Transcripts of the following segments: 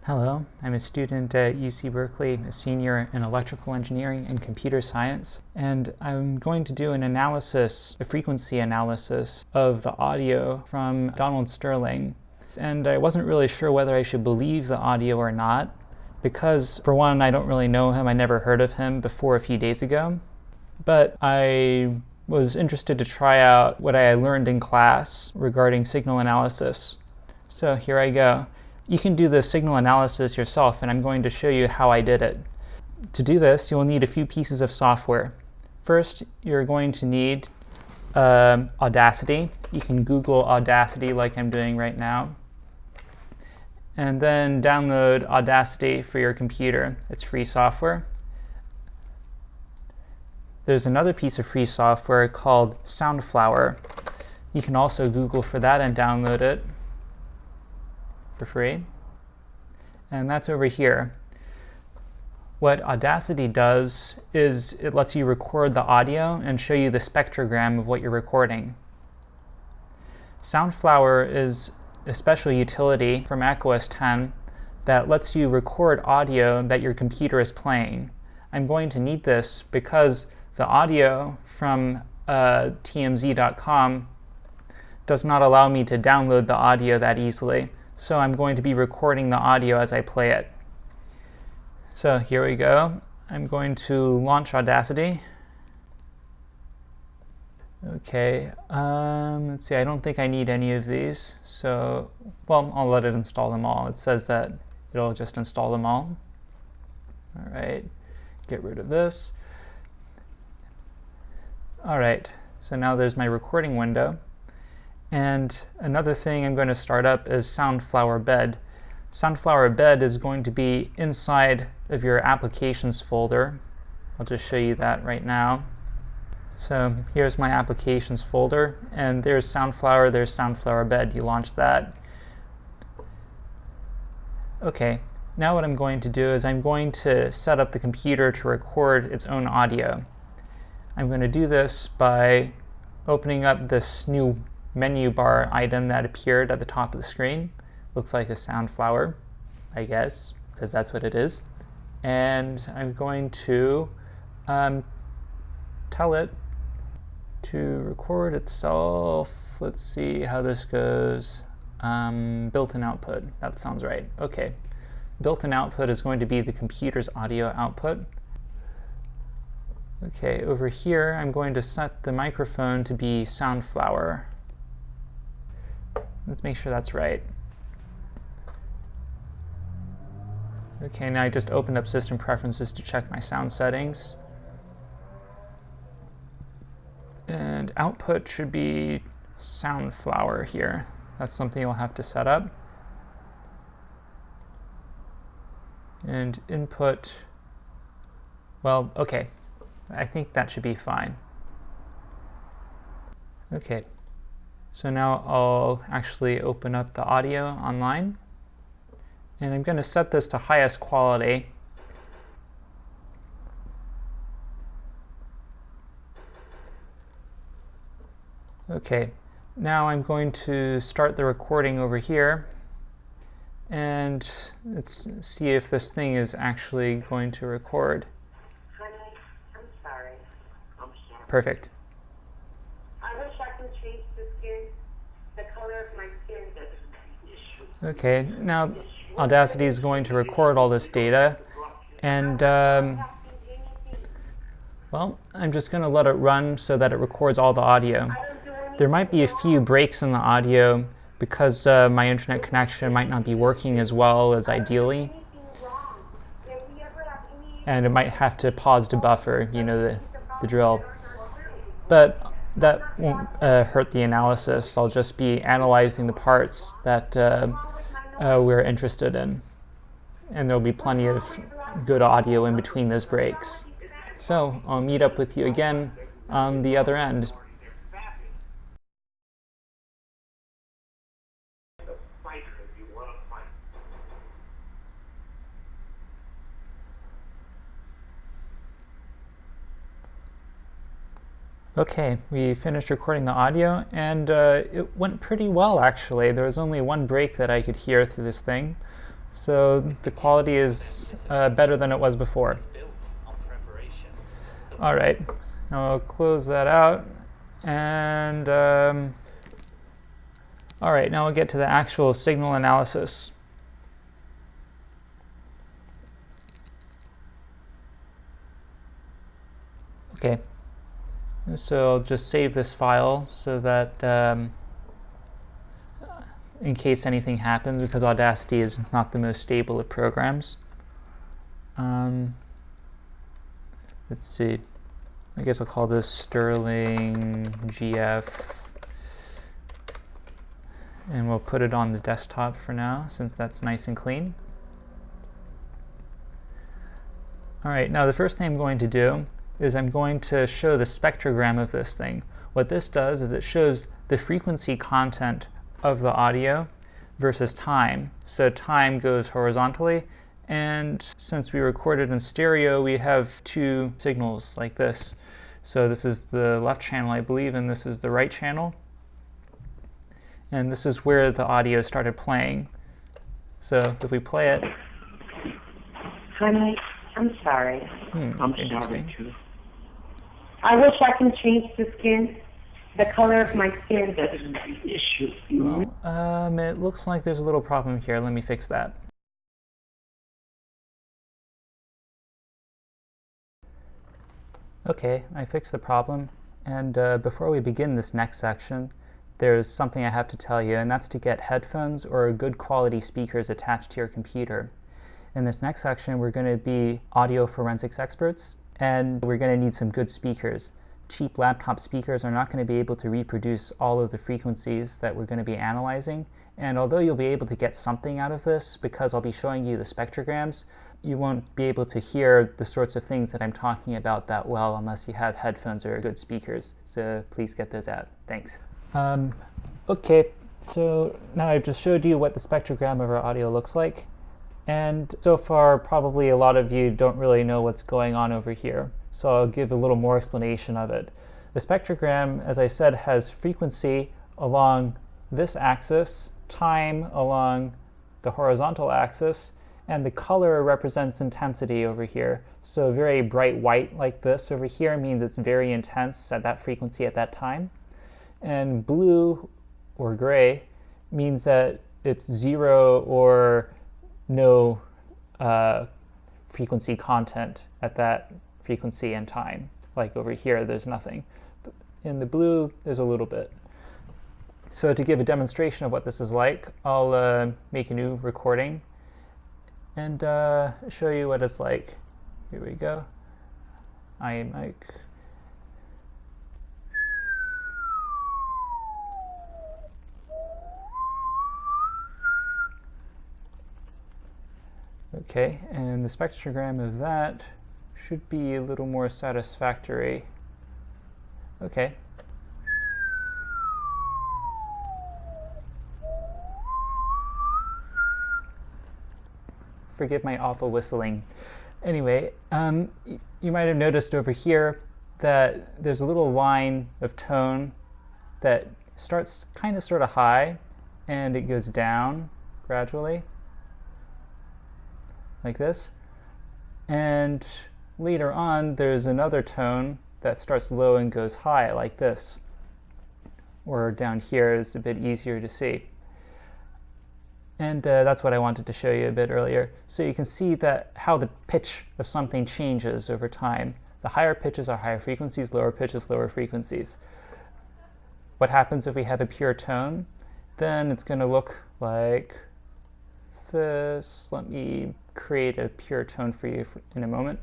Hello, I'm a student at UC Berkeley, a senior in electrical engineering and computer science, and I'm going to do an analysis, a frequency analysis of the audio from Donald Sterling. And I wasn't really sure whether I should believe the audio or not, because for one, I don't really know him. I never heard of him before a few days ago. But I was interested to try out what I learned in class regarding signal analysis. So here I go. You can do the signal analysis yourself, and I'm going to show you how I did it. To do this, you'll need a few pieces of software. First, you're going to need Audacity. You can Google Audacity like I'm doing right now. And then download Audacity for your computer. It's free software. There's another piece of free software called Soundflower. You can also Google for that and download it for free. And that's over here. What Audacity does is it lets you record the audio and show you the spectrogram of what you're recording. Soundflower is a special utility from macOS 10 that lets you record audio that your computer is playing. I'm going to need this because the audio from tmz.com does not allow me to download the audio that easily. So I'm going to be recording the audio as I play it. So here we go. I'm going to launch Audacity. Okay, let's see, I don't think I need any of these. So, well, I'll let it install them all. It says that it'll just install them all. All right, get rid of this. All right, so now there's my recording window. And another thing I'm going to start up is Soundflower Bed. Soundflower Bed is going to be inside of your applications folder. I'll just show you that right now. So here's my applications folder, and there's Soundflower, there's Soundflower Bed. You launch that. Okay, now what I'm going to do is I'm going to set up the computer to record its own audio. I'm going to do this by opening up this new menu bar item that appeared at the top of the screen. Looks like a Soundflower, I guess, because that's what it is. And I'm going to tell it to record itself. Let's see how this goes. Built-in output, that sounds right. Okay, built-in output is going to be the computer's audio output. Okay, over here I'm going to set the microphone to be Soundflower. Let's make sure that's right. Okay, now I just opened up System Preferences to check my sound settings. And output should be Soundflower here. That's something you'll have to set up. And input, well, okay. I think that should be fine. Okay. So now I'll actually open up the audio online, and I'm going to set this to highest quality. Okay, now I'm going to start the recording over here, and let's see if this thing is actually going to record. Honey, I'm sorry. Perfect. I wish I could change the skin, the color of my skin. Okay, now Audacity is going to record all this data, and well, I'm just going to let it run so that it records all the audio. There might be a few breaks in the audio because my internet connection might not be working as well as ideally, and it might have to pause to buffer, you know, the drill. But that won't hurt the analysis. I'll just be analyzing the parts that we're interested in. And there'll be plenty of good audio in between those breaks. So I'll meet up with you again on the other end. Okay, we finished recording the audio, and it went pretty well actually. There was only one break that I could hear through this thing. So the quality is better than it was before. All right, now I'll close that out. And all right, now we'll get to the actual signal analysis. Okay, so I'll just save this file so that in case anything happens, because Audacity is not the most stable of programs. Let's see, I guess I'll call this Sterling GF, and we'll put it on the desktop for now since that's nice and clean. All right, now the first thing I'm going to do is I'm going to show the spectrogram of this thing. What this does is it shows the frequency content of the audio versus time. So time goes horizontally, and since we recorded in stereo, we have two signals like this. So this is the left channel, I believe, and this is the right channel. And this is where the audio started playing. So if we play it... Honey, I'm sorry. I'm interesting. sorry too. I wish I can change the skin, the color of my skin. That isn't the issue. Well, it looks like there's a little problem here. Let me fix that. Okay, I fixed the problem. And before we begin this next section, there's something I have to tell you, and that's to get headphones or good quality speakers attached to your computer. In this next section, we're going to be audio forensics experts, and we're going to need some good speakers. Cheap laptop speakers are not going to be able to reproduce all of the frequencies that we're going to be analyzing, and although you'll be able to get something out of this because I'll be showing you the spectrograms, you won't be able to hear the sorts of things that I'm talking about that well unless you have headphones or good speakers. So please get those out. Thanks. Okay, so now I've just showed you what the spectrogram of our audio looks like. And so far, probably a lot of you don't really know what's going on over here. So I'll give a little more explanation of it. The spectrogram, as I said, has frequency along this axis, time along the horizontal axis, and the color represents intensity over here. So very bright white like this over here means it's very intense at that frequency at that time. And blue or gray means that it's zero or no frequency content at that frequency and time. Like over here, there's nothing. In the blue, there's a little bit. So to give a demonstration of what this is like, I'll make a new recording and show you what it's like. Here we go. iMic. Okay, and the spectrogram of that should be a little more satisfactory. Okay. Forgive my awful whistling. Anyway, you might have noticed over here that there's a little line of tone that starts kind of sort of high and it goes down gradually like this, and later on there's another tone that starts low and goes high like this, or down here is a bit easier to see. And that's what I wanted to show you a bit earlier. So you can see that how the pitch of something changes over time. The higher pitches are higher frequencies, lower pitches, lower frequencies. What happens if we have a pure tone? Then it's going to look like this. Let me create a pure tone for you in a moment.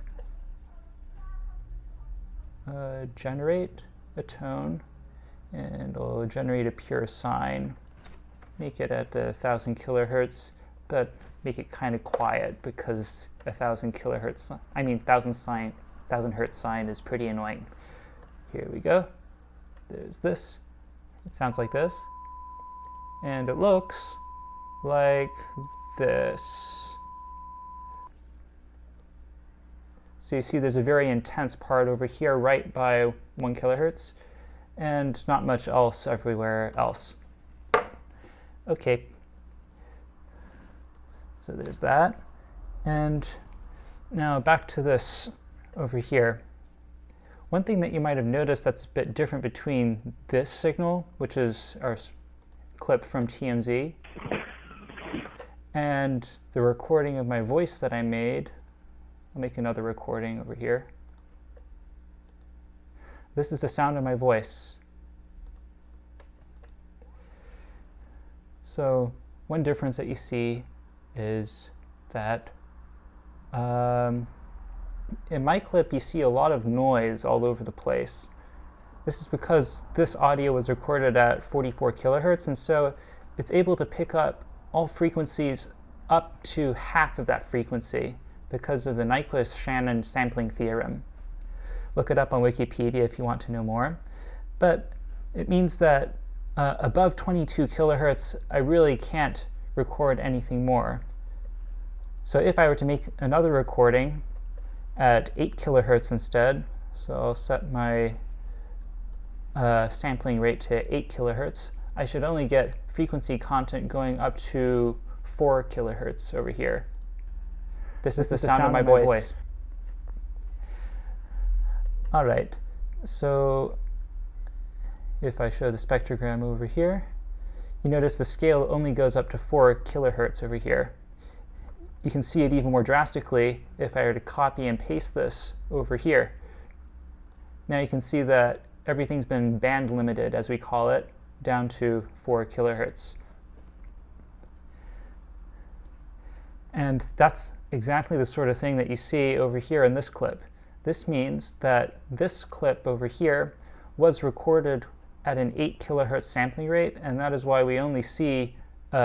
Generate a tone, and I'll generate a pure sine. Make it at 1,000 kilohertz, but make it kind of quiet because 1,000 kilohertz, 1,000 hertz sine is pretty annoying. Here we go. There's this. It sounds like this, and it looks like this. So you see there's a very intense part over here right by 1 kilohertz and not much else everywhere else. Okay. So there's that. And now back to this over here. One thing that you might have noticed that's a bit different between this signal, which is our clip from TMZ, and the recording of my voice that I made. I'll make another recording over here. This is the sound of my voice. So one difference that you see is that in my clip you see a lot of noise all over the place. This is because this audio was recorded at 44 kilohertz, and so it's able to pick up all frequencies up to half of that frequency because of the Nyquist-Shannon sampling theorem. Look it up on Wikipedia if you want to know more. But it means that above 22 kilohertz, I really can't record anything more. So if I were to make another recording at 8 kilohertz instead, so I'll set my sampling rate to 8 kilohertz, I should only get frequency content going up to 4 kilohertz over here. This is the sound of my voice. All right, so if I show the spectrogram over here, you notice the scale only goes up to 4 kilohertz over here. You can see it even more drastically if I were to copy and paste this over here. Now you can see that everything's been band limited, as we call it, down to 4 kilohertz. And that's exactly the sort of thing that you see over here in this clip. This means that this clip over here was recorded at an 8 kilohertz sampling rate, and that is why we only see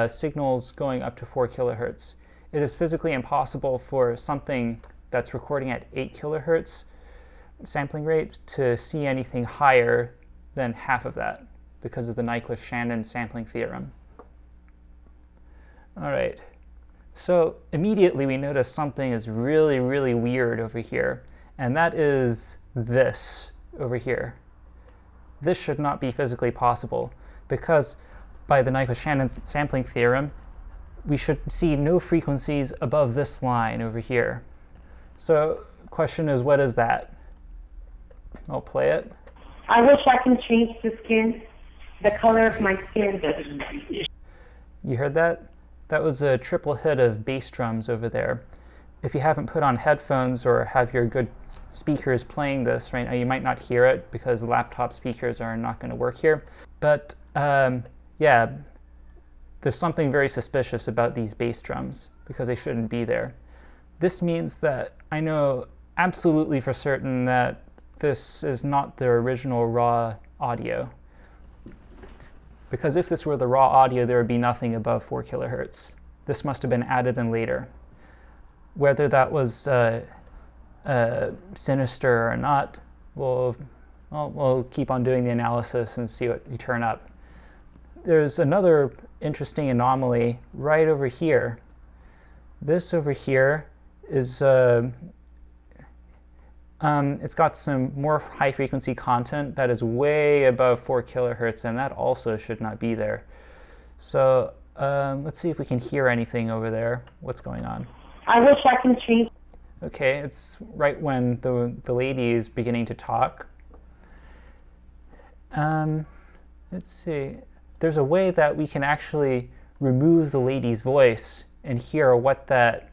signals going up to 4 kilohertz. It is physically impossible for something that's recording at 8 kilohertz sampling rate to see anything higher than half of that because of the Nyquist-Shannon sampling theorem. All right, so immediately we notice something is really, really weird over here, and that is this over here. This should not be physically possible because by the Nyquist-Shannon sampling theorem, we should see no frequencies above this line over here. So the question is, what is that? I'll play it. I wish I can change the color of my skin. You heard that? That was a triple hit of bass drums over there. If you haven't put on headphones or have your good speakers playing this right now, you might not hear it because laptop speakers are not going to work here. But yeah, there's something very suspicious about these bass drums because they shouldn't be there. This means that I know absolutely for certain that this is not the original raw audio. Because if this were the raw audio, there would be nothing above 4 kilohertz. This must have been added in later. Whether that was sinister or not, we'll keep on doing the analysis and see what we turn up. There's another interesting anomaly right over here. This over here is it's got some more high frequency content that is way above 4 kilohertz, and that also should not be there. So let's see if we can hear anything over there. What's going on? I wish I can change. Okay, it's right when the lady is beginning to talk. Let's see. There's a way that we can actually remove the lady's voice and hear what that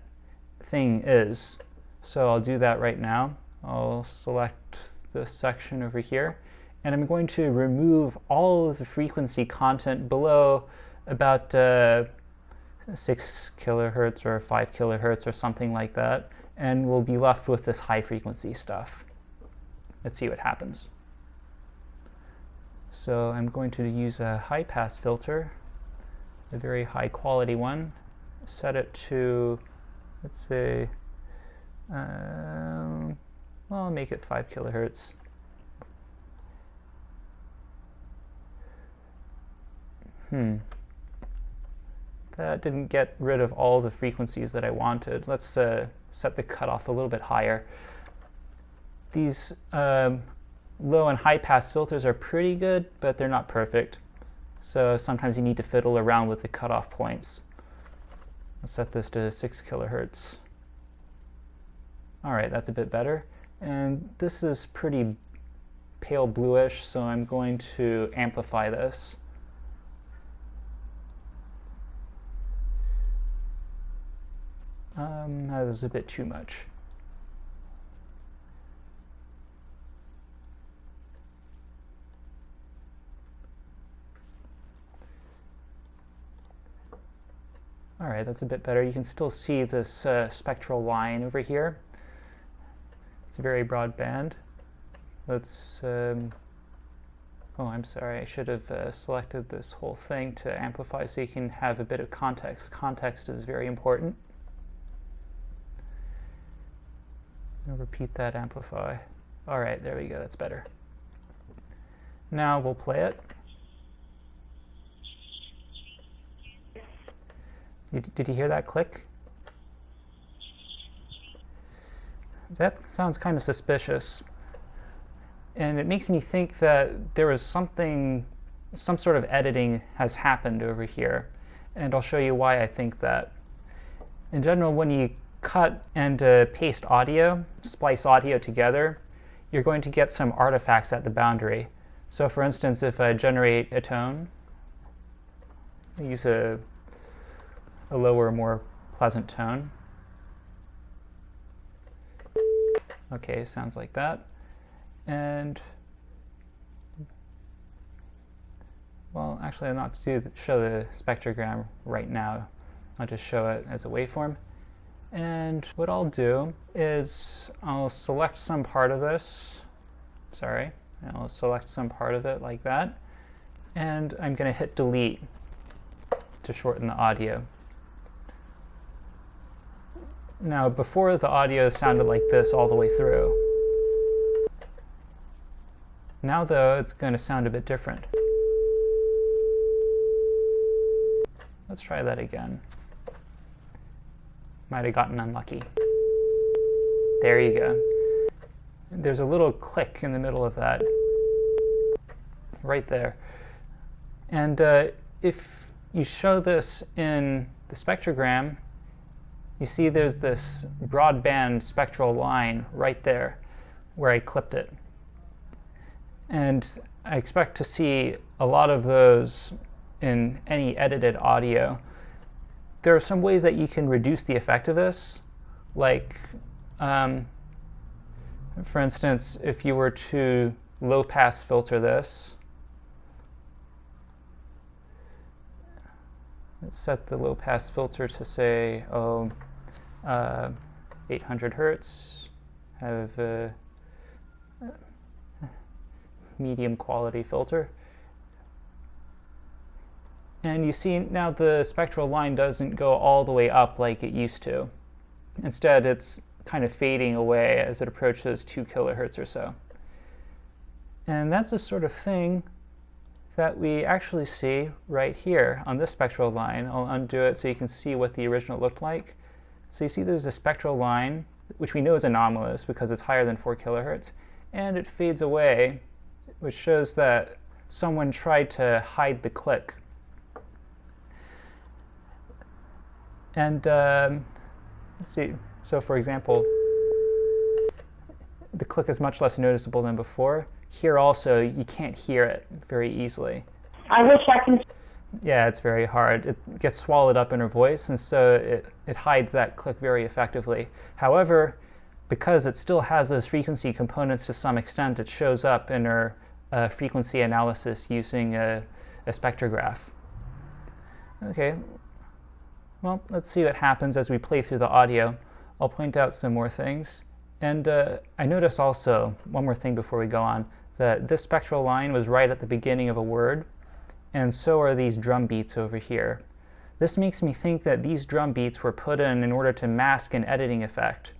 thing is. So I'll do that right now. I'll select this section over here, and I'm going to remove all of the frequency content below about 6 kilohertz or 5 kilohertz or something like that, and we'll be left with this high frequency stuff. Let's see what happens. So I'm going to use a high pass filter, a very high quality one, set it to, let's say, well, I'll make it 5 kilohertz. That didn't get rid of all the frequencies that I wanted. Let's set the cutoff a little bit higher. These low and high pass filters are pretty good, but they're not perfect. So sometimes you need to fiddle around with the cutoff points. Let's set this to 6 kilohertz. All right, that's a bit better. And this is pretty pale bluish, so I'm going to amplify this. That was a bit too much. All right, that's a bit better. You can still see this spectral line over here. It's a very broad band. Let's, oh, I'm sorry, I should have selected this whole thing to amplify so you can have a bit of context. Context is very important. I'll repeat that, amplify. All right, there we go, that's better. Now we'll play it. Did you hear that click? That sounds kind of suspicious. And it makes me think that there is some sort of editing has happened over here. And I'll show you why I think that. In general, when you cut and paste audio, splice audio together, you're going to get some artifacts at the boundary. So for instance, if I generate a tone, I use a lower, more pleasant tone. Okay, sounds like that. And, well, actually I'll not show the spectrogram right now. I'll just show it as a waveform. And what I'll do is I'll select some part of this. Sorry, I'll select some part of it like that. And I'm going to hit delete to shorten the audio. Now, before the audio sounded like this all the way through. Now, though, it's going to sound a bit different. Let's try that again. Might have gotten unlucky. There you go. There's a little click in the middle of that. Right there. And if you show this in the spectrogram, you see there's this broadband spectral line right there where I clipped it. And I expect to see a lot of those in any edited audio. There are some ways that you can reduce the effect of this, like, for instance, if you were to low-pass filter this, let's set the low-pass filter to say, 800 hertz, have a medium quality filter. And you see now the spectral line doesn't go all the way up like it used to. Instead, it's kind of fading away as it approaches 2 kilohertz or so. And that's the sort of thing that we actually see right here on this spectral line. I'll undo it so you can see what the original looked like. So you see there's a spectral line, which we know is anomalous because it's higher than 4 kilohertz, and it fades away, which shows that someone tried to hide the click. And let's see, so for example, the click is much less noticeable than before. Here also, you can't hear it very easily. I wish I can. Yeah, it's very hard. It gets swallowed up in her voice, and so it hides that click very effectively. However, because it still has those frequency components to some extent, it shows up in her frequency analysis using a spectrograph. Okay. Well, let's see what happens as we play through the audio. I'll point out some more things. And I notice also, one more thing before we go on, that this spectral line was right at the beginning of a word, and so are these drum beats over here. This makes me think that these drum beats were put in order to mask an editing effect.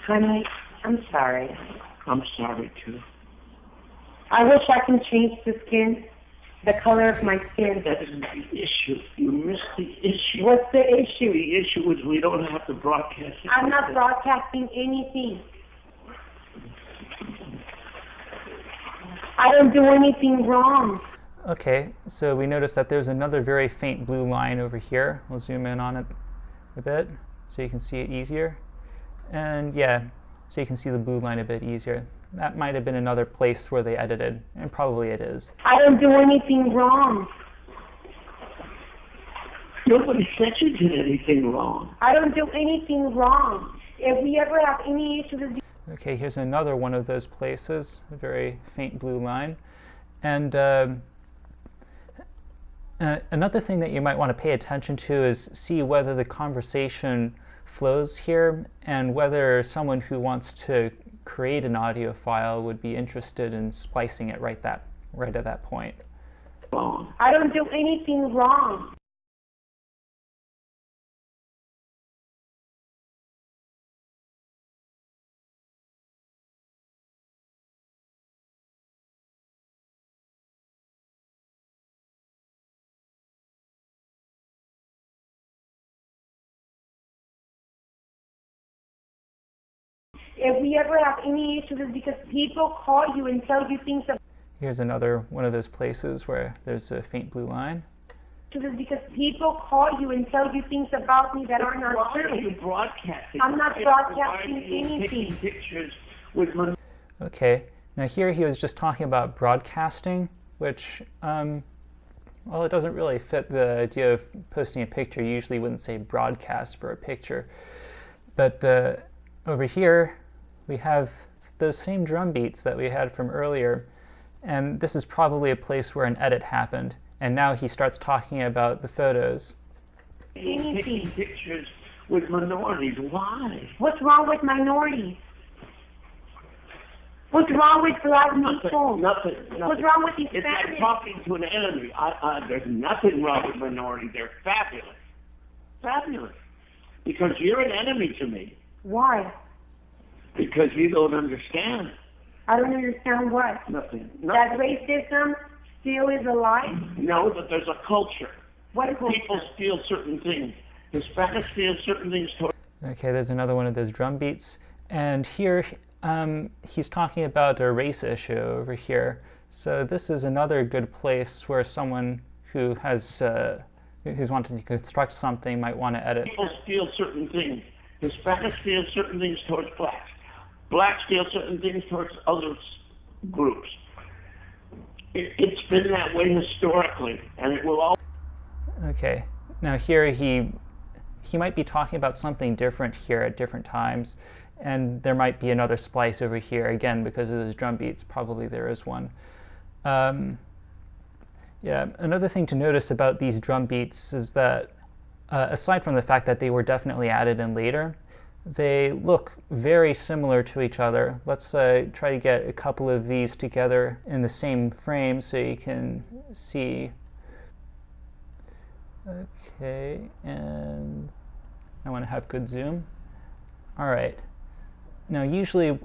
Honey, I'm sorry. I'm sorry, too. I wish I can change the color of my skin. That isn't the issue. You missed the issue. What's the issue? The issue is we don't have to broadcast it. I'm not broadcasting anything. I don't do anything wrong. Okay, so we notice that there's another very faint blue line over here. We'll zoom in on it a bit so you can see it easier. And yeah, so you can see the blue line a bit easier. That might have been another place where they edited, and probably it is. I don't do anything wrong. Nobody said you did anything wrong. I don't do anything wrong. If we ever have any issues, Okay, here's another one of those places, a very faint blue line. And another thing that you might want to pay attention to is see whether the conversation flows here and whether someone who wants to create an audio file would be interested in splicing it right at that point. Wrong. I don't do anything wrong. If we ever have any issues, it's because people call you and tell you things about Here's another one of those places where there's a faint blue line. It's because people call you and tell you things about me that are not Why are true. you broadcasting? I'm not broadcasting Why are you taking anything. pictures with my... Okay, now here he was just talking about broadcasting, which, well, it doesn't really fit the idea of posting a picture. You usually wouldn't say broadcast for a picture. But over here, we have those same drum beats that we had from earlier, and this is probably a place where an edit happened. And now he starts talking about the photos. Taking pictures with minorities. Why? What's wrong with minorities? What's wrong with black people? Nothing. What's wrong with It's like Hispanics? talking to an enemy. There's nothing wrong with minorities. They're fabulous. Fabulous. Because you're an enemy to me. Why? Because you don't understand. I don't understand what. Nothing. That racism still is alive? No, that there's a culture. What culture? People steal certain things. Hispanics steal certain things toward... Okay, there's another one of those drum beats. And here he's talking about a race issue over here. So this is another good place where someone who has who's wanting to construct something might want to edit. People steal certain things. Hispanics steal certain things towards blacks. Blacks steal certain things towards other groups. It's been that way historically, and it will always... Okay, now here he might be talking about something different here at different times, and there might be another splice over here, again, because of those drum beats. Probably there is one. Yeah, another thing to notice about these drum beats is that, aside from the fact that they were definitely added in later, they look very similar to each other. Let's try to get a couple of these together in the same frame so you can see. Okay, and I want to have good zoom. All right. Now, usually,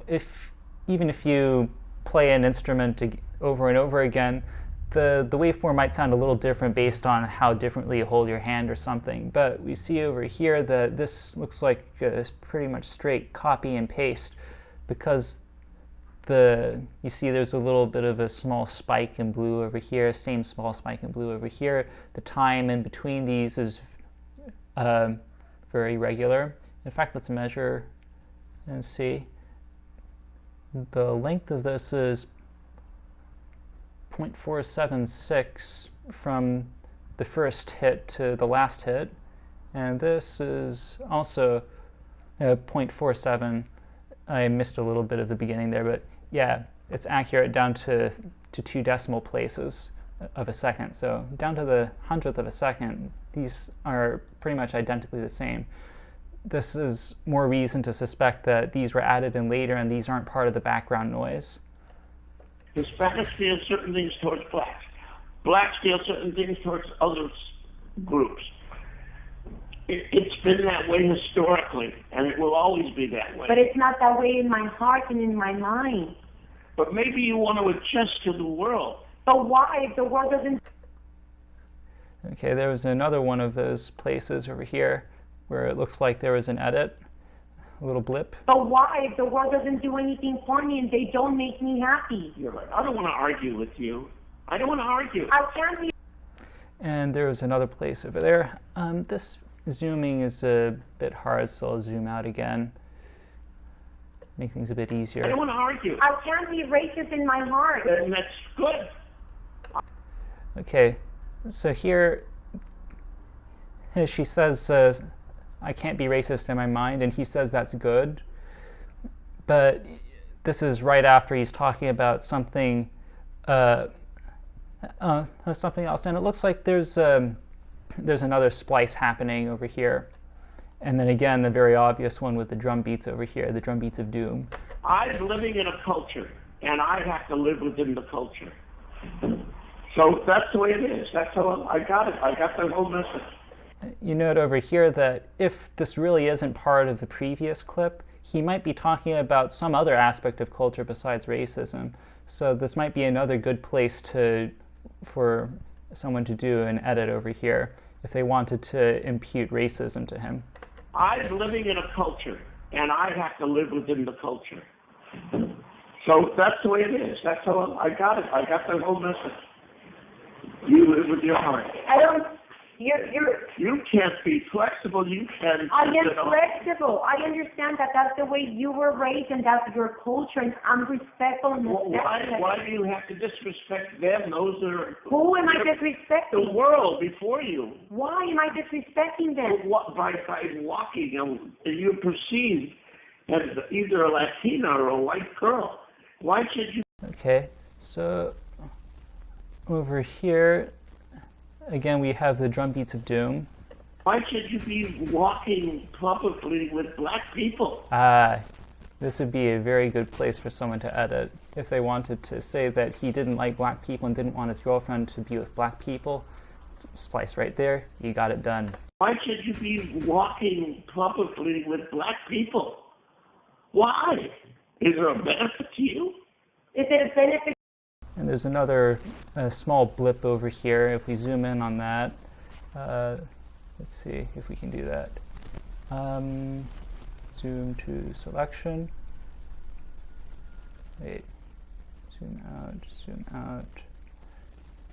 even if you play an instrument over and over again, the waveform might sound a little different based on how differently you hold your hand or something. But we see over here that this looks like a pretty much straight copy and paste, because you see there's a little bit of a small spike in blue over here, same small spike in blue over here. The time in between these is very regular. In fact, let's measure and see. The length of this is 0.476 from the first hit to the last hit, and this is also 0.47. I missed a little bit of the beginning there, but yeah, it's accurate down to 2 decimal places of a second. So down to the 100th of a second, these are pretty much identically the same. This is more reason to suspect that these were added in later and these aren't part of the background noise. Hispanics steal certain things towards blacks. Blacks steal certain things towards other groups. It's been that way historically, and it will always be that way. But it's not that way in my heart and in my mind. But maybe you want to adjust to the world. But why, if the world doesn't... Okay, there was another one of those places over here where it looks like there was an edit, a little blip. But why, if the world doesn't do anything for me and they don't make me happy? You're right. I don't want to argue with you. I don't want to argue. How can we? And there was another place over there. This zooming is a bit hard, so I'll zoom out again. Make things a bit easier. I don't want to argue. How can be racist in my heart? And that's good. Okay, so here she says, I can't be racist in my mind, and he says that's good. But this is right after he's talking about something something else, and it looks like there's another splice happening over here, and then again the very obvious one with the drum beats over here, the drum beats of doom. I'm living in a culture, and I have to live within the culture. So that's the way it is. That's how I got it. I got the whole message. You note over here that if this really isn't part of the previous clip, he might be talking about some other aspect of culture besides racism. So this might be another good place for someone to do an edit over here if they wanted to impute racism to him. I'm living in a culture, and I have to live within the culture. So that's the way it is. That's how I got it. I got the whole message. You live with your heart. I don't. You can't be flexible. You can. I am flexible. I understand that that's the way you were raised and that's your culture, and I'm respectful and respectful. Why do you have to disrespect them? Those are. Who am I disrespecting? The world before you. Why am I disrespecting them? By walking, you're perceived as either a Latina or a white girl. Why should you? Okay, so over here, again, we have the drum beats of doom. Why should you be walking publicly with black people? This would be a very good place for someone to edit. If they wanted to say that he didn't like black people and didn't want his girlfriend to be with black people, splice right there, you got it done. Why should you be walking publicly with black people? Why? Is there a benefit to you? Is it a benefit? And there's another small blip over here. If we zoom in on that, let's see if we can do that. Zoom to selection. Wait, zoom out.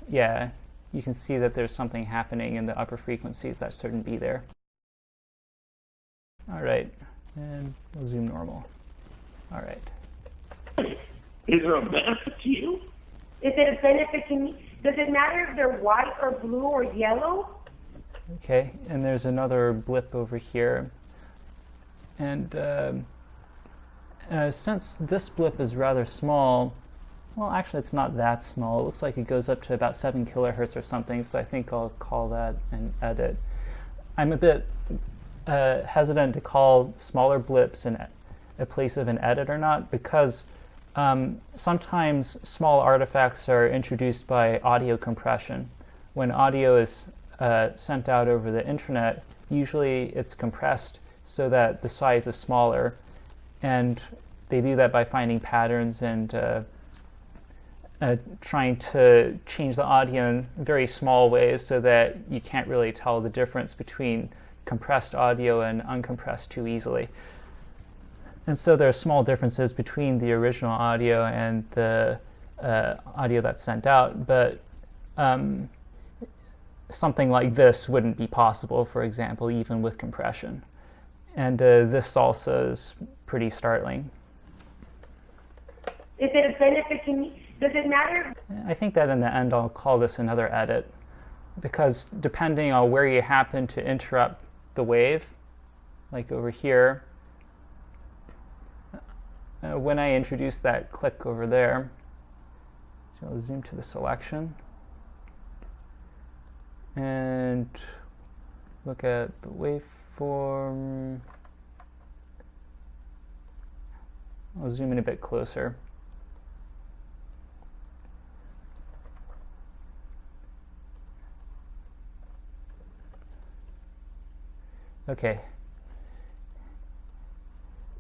Yeah, you can see that there's something happening in the upper frequencies that shouldn't be there. All right, and we'll zoom normal. All right. Is there a benefit to you? Is it a benefit to me? Does it matter if they're white or blue or yellow? Okay, and there's another blip over here. And since this blip is rather small, well, actually it's not that small. It looks like it goes up to about 7 kilohertz or something, so I think I'll call that an edit. I'm a bit hesitant to call smaller blips a place of an edit or not, because sometimes small artifacts are introduced by audio compression. When audio is sent out over the internet, usually it's compressed so that the size is smaller, and they do that by finding patterns and trying to change the audio in very small ways so that you can't really tell the difference between compressed audio and uncompressed too easily. And so there are small differences between the original audio and the audio that's sent out, but something like this wouldn't be possible, for example, even with compression. And this also is pretty startling. Is it a benefit to me? Does it matter? I think that in the end I'll call this another edit, because depending on where you happen to interrupt the wave, like over here, when I introduce that click over there, so I'll zoom to the selection and look at the waveform. I'll zoom in a bit closer. Okay.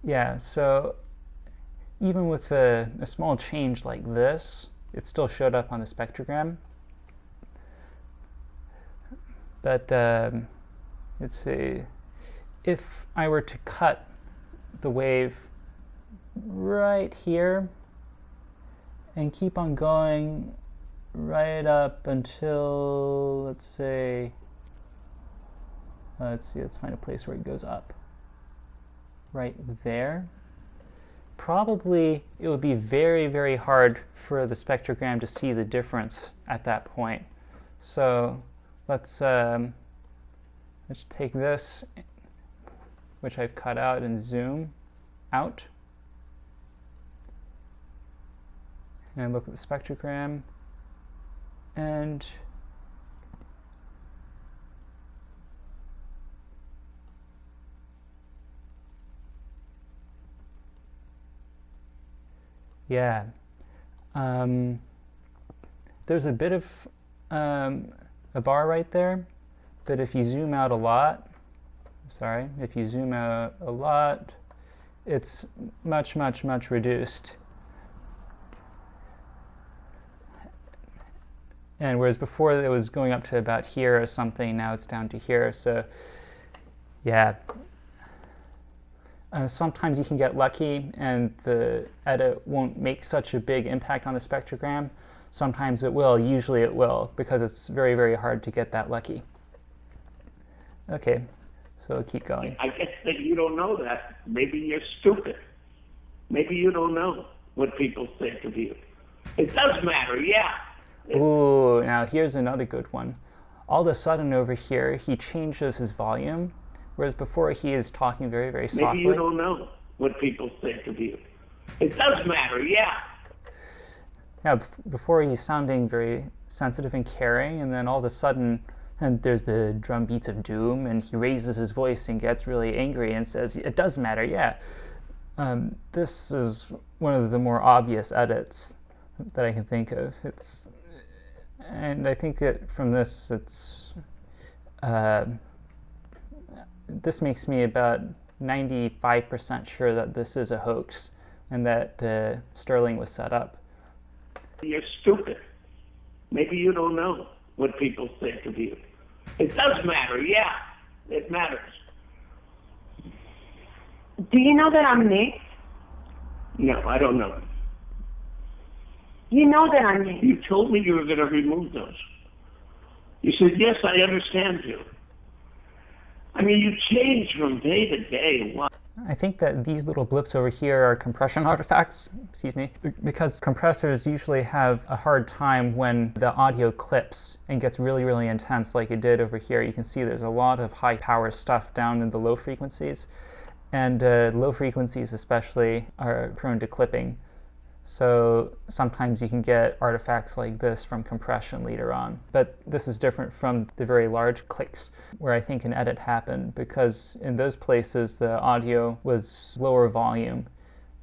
Yeah, so even with a small change like this, it still showed up on the spectrogram. But let's see, if I were to cut the wave right here and keep on going right up until, let's see, let's find a place where it goes up. Right there. Probably it would be very, very hard for the spectrogram to see the difference at that point. So let's take this, which I've cut out, and zoom out. And look at the spectrogram. And yeah, there's a bit of a bar right there, but if you zoom out a lot, if you zoom out a lot, it's much, much, much reduced. And whereas before it was going up to about here or something, now it's down to here. So yeah, sometimes you can get lucky and the edit won't make such a big impact on the spectrogram. Sometimes it will. Usually it will, because it's very, very hard to get that lucky. Okay, so we'll keep going. I guess that you don't know that. Maybe you're stupid. Maybe you don't know what people think of you. It does matter, yeah. Ooh, now here's another good one. All of a sudden over here, he changes his volume, whereas before he is talking very, very softly. Maybe you don't know what people think of you. It does matter, yeah. Yeah, before he's sounding very sensitive and caring, and then all of a sudden, and there's the drum beats of doom, and he raises his voice and gets really angry and says, it does matter, yeah. This is one of the more obvious edits that I can think of. And I think that from this, this makes me about 95% sure that this is a hoax and that Sterling was set up. You're stupid. Maybe you don't know what people think of you. It does matter, yeah. It matters. Do you know that I'm mixed? No, I don't know. You know that I'm mixed. You told me you were going to remove those. You said, yes, I understand you. I mean, you change from day to day. Wow. I think that these little blips over here are compression artifacts, because compressors usually have a hard time when the audio clips and gets really, really intense like it did over here. You can see there's a lot of high power stuff down in the low frequencies, and low frequencies especially are prone to clipping. So sometimes you can get artifacts like this from compression later on. But this is different from the very large clicks where I think an edit happened, because in those places the audio was lower volume.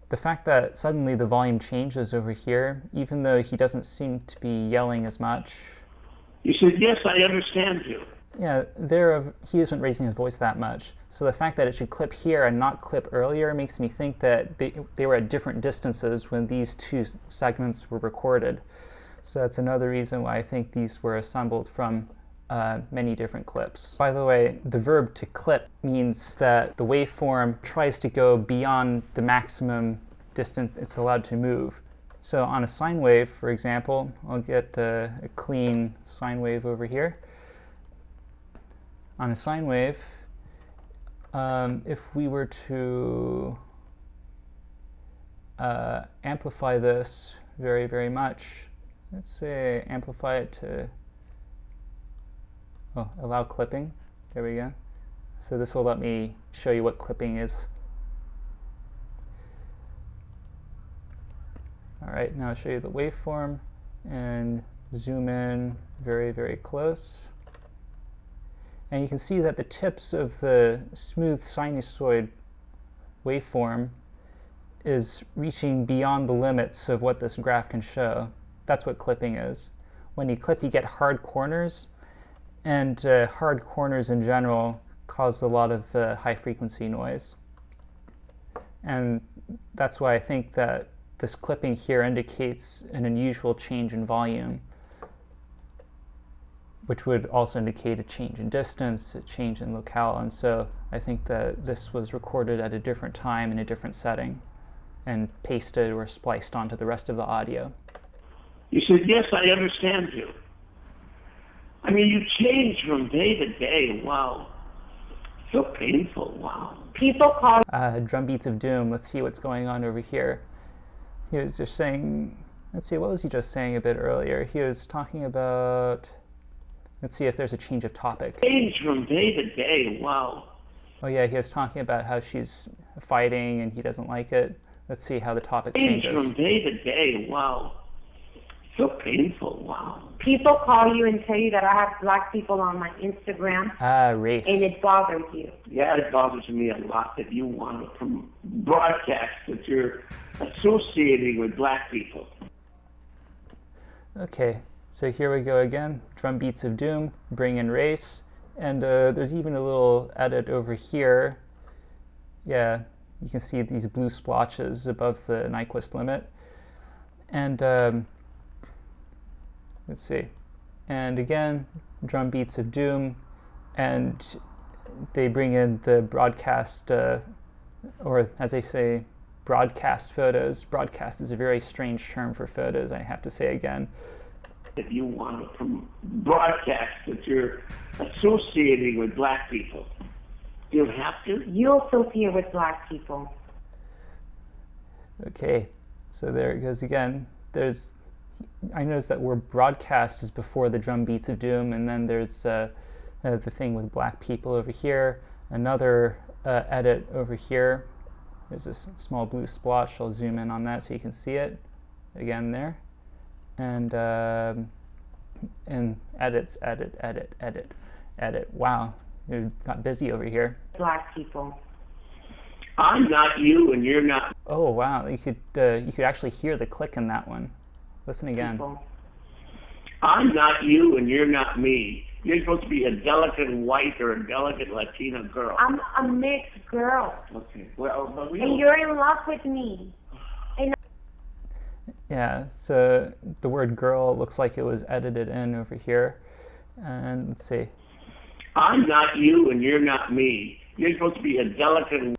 The fact that suddenly the volume changes over here, even though he doesn't seem to be yelling as much. You said, yes, I understand you. Yeah, he isn't raising his voice that much. So the fact that it should clip here and not clip earlier makes me think that they were at different distances when these two segments were recorded. So that's another reason why I think these were assembled from many different clips. By the way, the verb to clip means that the waveform tries to go beyond the maximum distance it's allowed to move. So on a sine wave, for example, I'll get a clean sine wave over here. On a sine wave, if we were to amplify this very, very much, let's say amplify it to allow clipping. There we go. So this will let me show you what clipping is. All right, now I'll show you the waveform and zoom in very, very close. And you can see that the tips of the smooth sinusoid waveform is reaching beyond the limits of what this graph can show. That's what clipping is. When you clip, you get hard corners, and hard corners in general cause a lot of high frequency noise. And that's why I think that this clipping here indicates an unusual change in volume, which would also indicate a change in distance, a change in locale. And so I think that this was recorded at a different time in a different setting and pasted or spliced onto the rest of the audio. You said, yes, I understand you. I mean, you change from day to day. Wow. So painful. Wow. People call Drum beats of doom. Let's see what's going on over here. He was just saying, let's see, what was he just saying a bit earlier? He was talking about, let's see if there's a change of topic. Change from day to day. Wow. Oh yeah, he was talking about how she's fighting and he doesn't like it. Let's see how the topic Change changes. from day to day. Wow. So painful. Wow. people call you and tell you that I have black people on my Instagram. Race. And it bothers you. Yeah, it bothers me a lot that you want to broadcast that you're associating with black people. Okay, so here we go again. Drum beats of doom, bring in race. And there's even a little edit over here. Yeah, you can see these blue splotches above the Nyquist limit. And let's see. And again, drum beats of doom. And they bring in the broadcast, or as they say, broadcast photos. Broadcast is a very strange term for photos, I have to say again. If you want to broadcast that you're associating with black people, you have to. You associate with black people. Okay, so there it goes again. I noticed that word broadcast is before the drum beats of doom, and then there's the thing with black people over here. Another edit over here. There's this small blue splotch. I'll zoom in on that so you can see it again there. And edits, edit. Wow, you got busy over here. Black people. I'm not you, and you're not. Oh wow, you could actually hear the click in that one. Listen again. People. I'm not you, and you're not me. You're supposed to be a delicate white or a delicate Latina girl. I'm a mixed girl. Okay. Well, but we And don't. you're in love with me. Yeah, so the word girl looks like it was edited in over here. And let's see. I'm not you, and you're not me. You're supposed to be a delicate.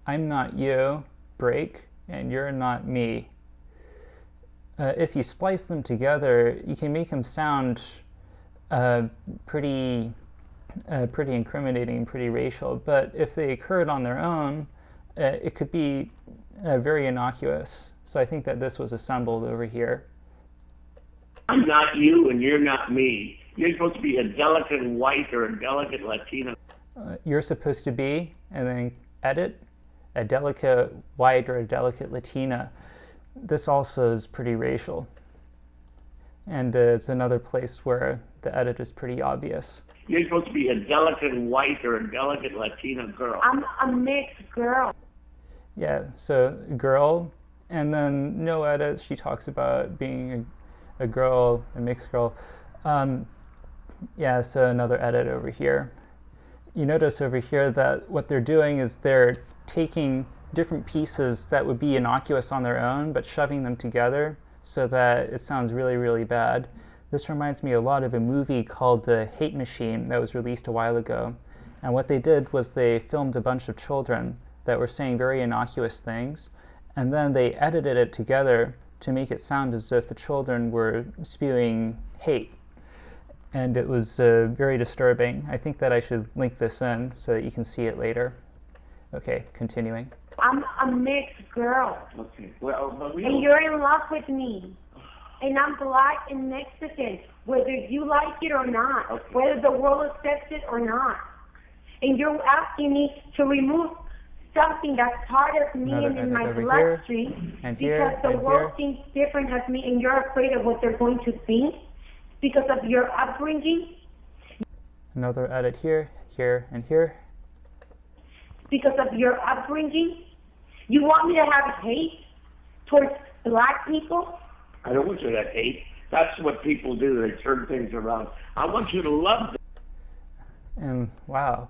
I'm not you, break, and you're not me. If you splice them together, you can make them sound pretty incriminating, pretty racial. But if they occurred on their own, it could be very innocuous. So I think that this was assembled over here. I'm not you, and you're not me. You're supposed to be a delicate white or a delicate Latina. You're supposed to be, and then edit, a delicate white or a delicate Latina. This also is pretty racial. And it's another place where the edit is pretty obvious. You're supposed to be a delicate white or a delicate Latina girl. I'm a mixed girl. Yeah, so girl, and then no edits. She talks about being a girl, a mixed girl. Yeah, so another edit over here. You notice over here that what they're doing is they're taking different pieces that would be innocuous on their own, but shoving them together so that it sounds really, really bad. This reminds me a lot of a movie called The Hate Machine that was released a while ago. And what they did was they filmed a bunch of children that were saying very innocuous things, and then they edited it together to make it sound as if the children were spewing hate. And it was very disturbing. I think that I should link this in so that you can see it later. Okay, continuing. I'm a mixed girl. Okay. Well, but we And don't. you're in love with me. And I'm black and Mexican, whether you like it or not, Okay. whether the world accepts it or not. And you're asking me to remove something that's part of me Another and in my edit over bloodstream and here, because the and world here. thinks different of me and you're afraid of what they're going to think because of your upbringing, Another edit here, here, and here. because of your upbringing. You want me to have hate towards black people? I don't want you to hate. That's what people do. They turn things around. I want you to love them. And wow,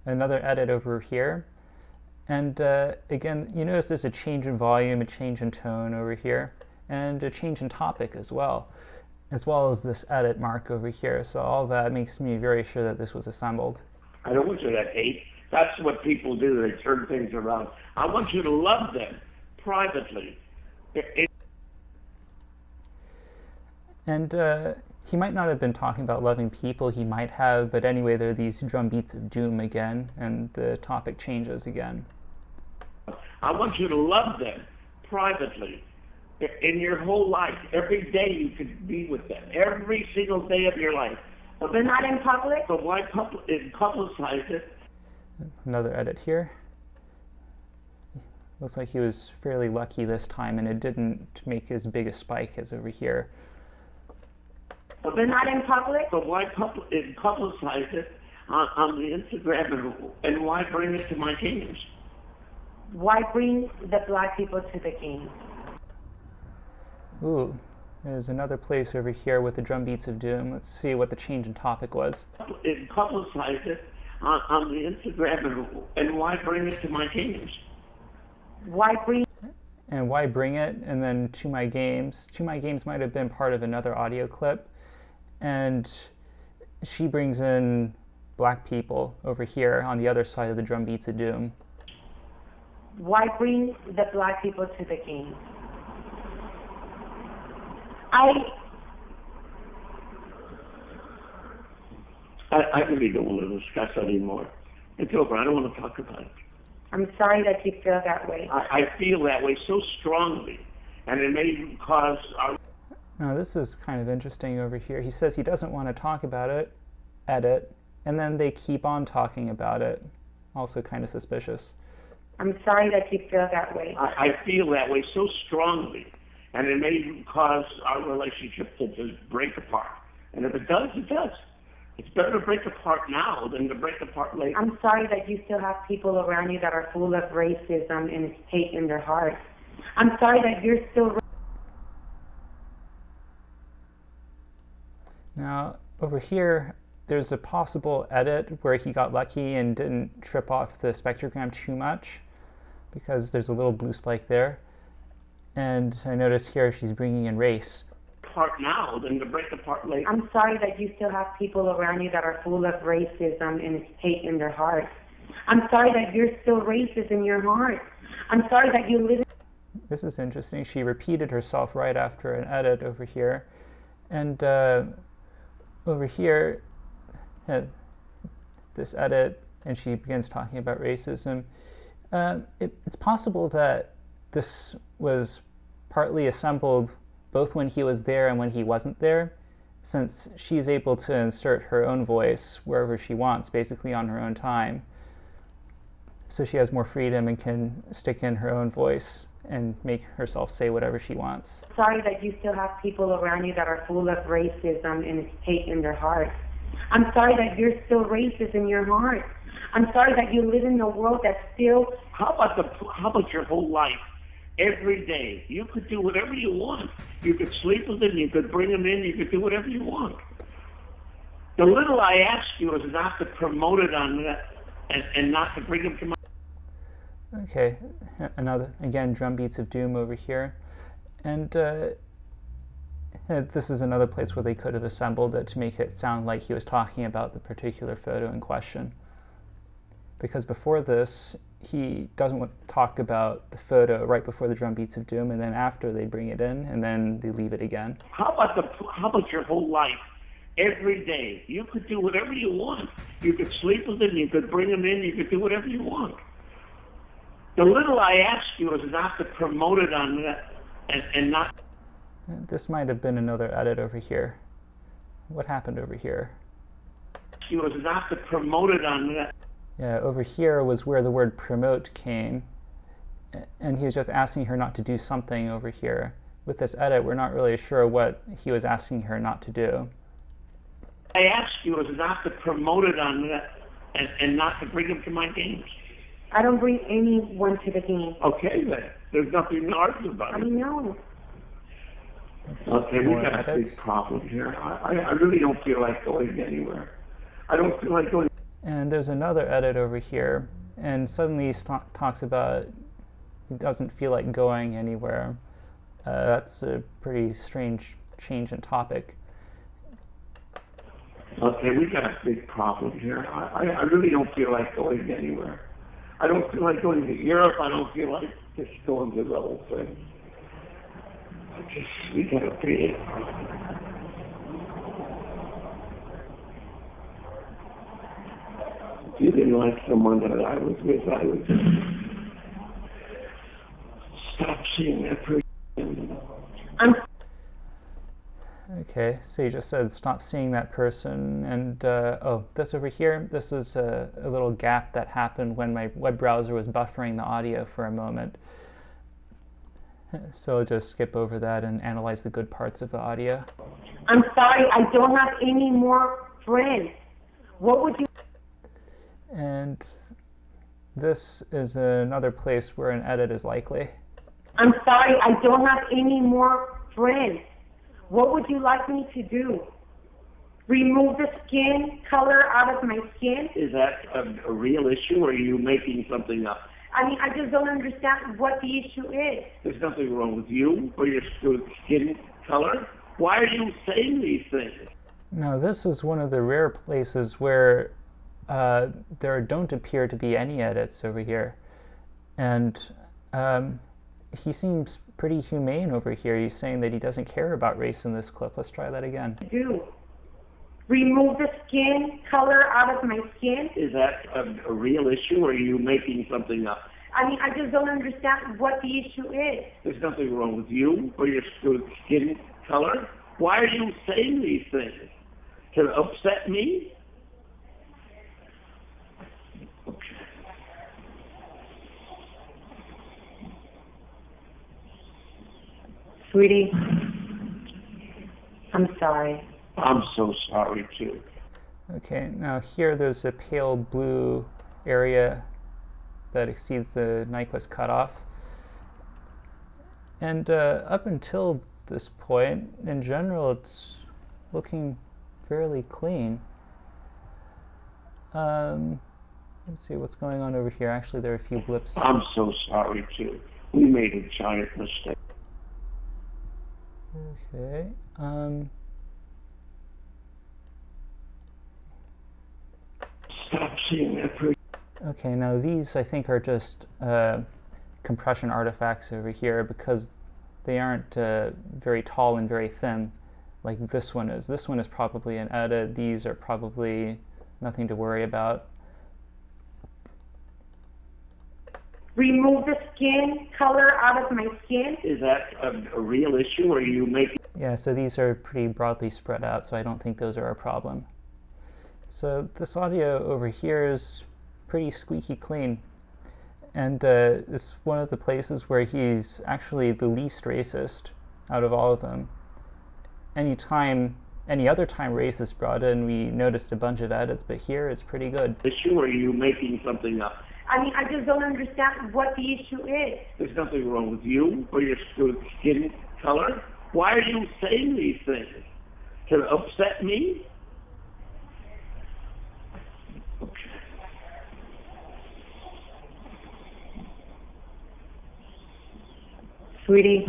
another edit over here. And again, you notice there's a change in volume, a change in tone over here, and a change in topic as well as this edit mark over here. So all that makes me very sure that this was assembled. I don't want you to hate. That's what people do. They turn things around. I want you to love them privately. And he might not have been talking about loving people, he might have, but anyway, there are these drum beats of doom again, and the topic changes again. I want you to love them privately. In your whole life, every day you could be with them, every single day of your life. But not in public? But why publicize it? Another edit here. Looks like he was fairly lucky this time, and it didn't make as big a spike as over here. But not in public? But why publicize it on the Instagram, and why bring it to my games? Why bring the black people to the games? Ooh, there's another place over here with the drum beats of doom. Let's see what the change in topic was. Publicize it on the Instagram, and why bring it to my games? Why bring? And why bring it? And then to my games. To my games might have been part of another audio clip. And she brings in black people over here on the other side of the drum beats of doom. Why bring the black people to the games? I really don't want to discuss it anymore. It's over. I don't want to talk about it. I'm sorry that you feel that way. I feel that way so strongly, and it may cause our... Now this is kind of interesting over here. He says he doesn't want to talk about it, edit, and then they keep on talking about it. Also kind of suspicious. I'm sorry that you feel that way. I feel that way so strongly, and it may cause our relationship to just break apart. And if it does, it does. It's better to break apart now than to break apart later. I'm sorry that you still have people around you that are full of racism and hate in their hearts. I'm sorry that you're still... Now, over here, there's a possible edit where he got lucky and didn't trip off the spectrogram too much, because there's a little blue spike there. And I notice here she's bringing in race. Apart now than to break apart later. I'm sorry that you still have people around you that are full of racism and hate in their hearts. I'm sorry that you're still racist in your heart. I'm sorry that you live... This is interesting. She repeated herself right after an edit over here. And over here, this edit, and she begins talking about racism. It's possible that this was partly assembled both when he was there and when he wasn't there, since she's able to insert her own voice wherever she wants, basically on her own time. So she has more freedom and can stick in her own voice and make herself say whatever she wants. Sorry that you still have people around you that are full of racism and hate in their hearts. I'm sorry that you're still racist in your heart. I'm sorry that you live in a world that's still... How about your whole life? Every day, you could do whatever you want. You could sleep with them, you could bring them in, you could do whatever you want. The little I ask you is not to promote it on that and not to bring them to my... Okay, another, again, drum beats of doom over here. And this is another place where they could have assembled it to make it sound like he was talking about the particular photo in question. Because before this, he doesn't want to talk about the photo right before the drum beats of doom, and then after they bring it in, and then they leave it again. How about your whole life? Every day, you could do whatever you want. You could sleep with them, you could bring them in, you could do whatever you want. The little I ask you is not to promote it on that and not... This might have been another edit over here. What happened over here? You is not to promote it on that. Yeah, over here was where the word promote came, and he was just asking her not to do something over here. With this edit, we're not really sure what he was asking her not to do. I ask you is not to promote it on that and not to bring them to my games. I don't bring anyone to the game. Okay, then. There's nothing to argue about. I know. Okay, we got a big problem here. I really don't feel like going anywhere. I don't feel like going... And there's another edit over here, and suddenly he talks about he doesn't feel like going anywhere. That's a pretty strange change in topic. Okay, we got a big problem here. I really don't feel like going anywhere. I don't feel like going to Europe. I don't feel like just going to the whole thing. We got a big problem. You didn't like someone that I was with, I would stop seeing that person. Okay, so you just said stop seeing that person, and oh, this over here, this is a little gap that happened when my web browser was buffering the audio for a moment. So I'll just skip over that and analyze the good parts of the audio. I'm sorry, I don't have any more friends. What would you... And this is another place where an edit is likely. I'm sorry, I don't have any more friends. What would you like me to do? Remove the skin color out of my skin? Is that a real issue, or are you making something up? I mean, I just don't understand what the issue is. There's nothing wrong with you or your skin color. Why are you saying these things? Now, this is one of the rare places where there don't appear to be any edits over here. And he seems pretty humane over here. He's saying that he doesn't care about race in this clip. Let's try that again. Do remove the skin color out of my skin? Is that a real issue, or are you making something up? I mean, I just don't understand what the issue is. There's nothing wrong with you or your skin color. Why are you saying these things? To upset me? Okay. Sweetie, I'm sorry. I'm so sorry, too. Okay, now here there's a pale blue area that exceeds the Nyquist cutoff. And up until this point, in general, it's looking fairly clean. Let's see what's going on over here. Actually, there are a few blips. I'm so sorry, too. We made a giant mistake. Okay. Stop seeing that person. Okay, now these I think are just compression artifacts over here because they aren't very tall and very thin like this one is. This one is probably an edit. These are probably nothing to worry about. Remove the skin color out of my skin? Is that a real issue, or are you making... Yeah, so these are pretty broadly spread out, so I don't think those are a problem. So this audio over here is pretty squeaky clean. And it's one of the places where he's actually the least racist out of all of them. Any other time race is brought in, we noticed a bunch of edits, but here it's pretty good. Issue, or are you making something up? I mean, I just don't understand what the issue is. There's nothing wrong with you or your skin color. Why are you saying these things? To upset me? Okay. Sweetie,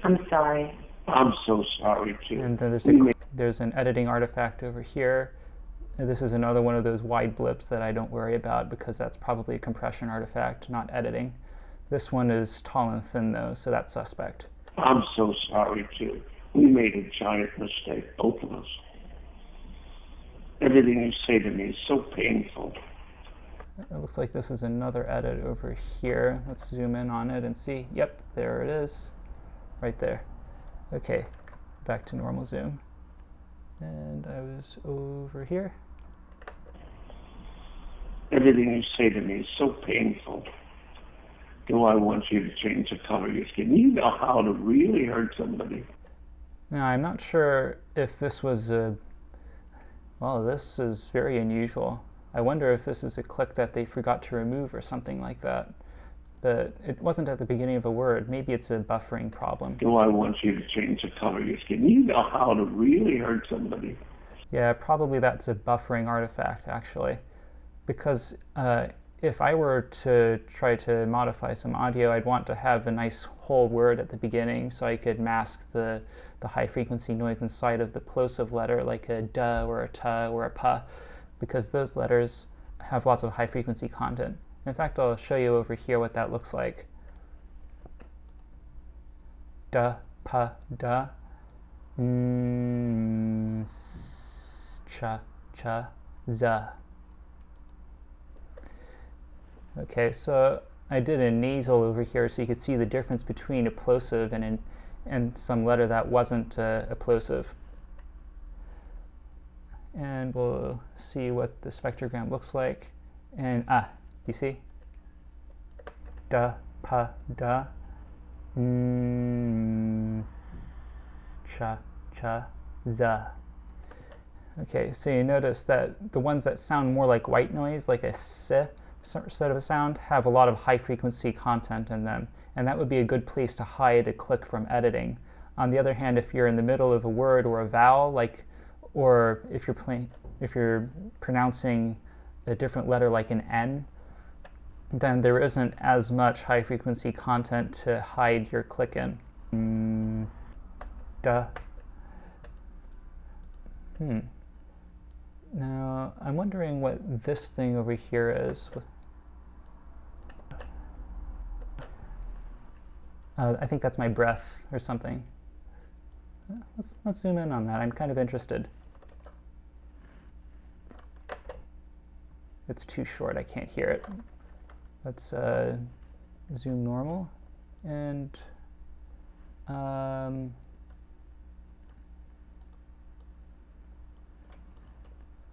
I'm sorry. I'm so sorry, too. And then there's an editing artifact over here. And this is another one of those wide blips that I don't worry about because that's probably a compression artifact, not editing. This one is tall and thin though, so that's suspect. I'm so sorry, too. We made a giant mistake, both of us. Everything you say to me is so painful. It looks like this is another edit over here. Let's zoom in on it and see. Yep, there it is. Right there. Okay, back to normal zoom. And I was over here. Everything you say to me is so painful. Do I want you to change the color of your skin? You know how to really hurt somebody. Now, I'm not sure if this was well, this is very unusual. I wonder if this is a click that they forgot to remove or something like that. But it wasn't at the beginning of a word. Maybe it's a buffering problem. Do I want you to change the color of your skin? You know how to really hurt somebody. Yeah, probably that's a buffering artifact, actually. Because if I were to try to modify some audio, I'd want to have a nice whole word at the beginning so I could mask the high-frequency noise inside of the plosive letter, like a duh or a tuh or a puh, because those letters have lots of high-frequency content. In fact, I'll show you over here what that looks like. Duh, puh, duh. Cha, cha, za. Okay, so I did a nasal over here so you could see the difference between a plosive and some letter that wasn't a plosive. And we'll see what the spectrogram looks like. And you see? Da, pa, da. Cha, cha, za. Okay, so you notice that the ones that sound more like white noise, like a s sort of a sound, have a lot of high frequency content in them, and that would be a good place to hide a click from editing. On the other hand, if you're in the middle of a word or a vowel, or if you're pronouncing a different letter like an N, then there isn't as much high frequency content to hide your click in. Da. Now, I'm wondering what this thing over here is. I think that's my breath or something. Let's zoom in on that. I'm kind of interested. It's too short. I can't hear it. Let's zoom normal. And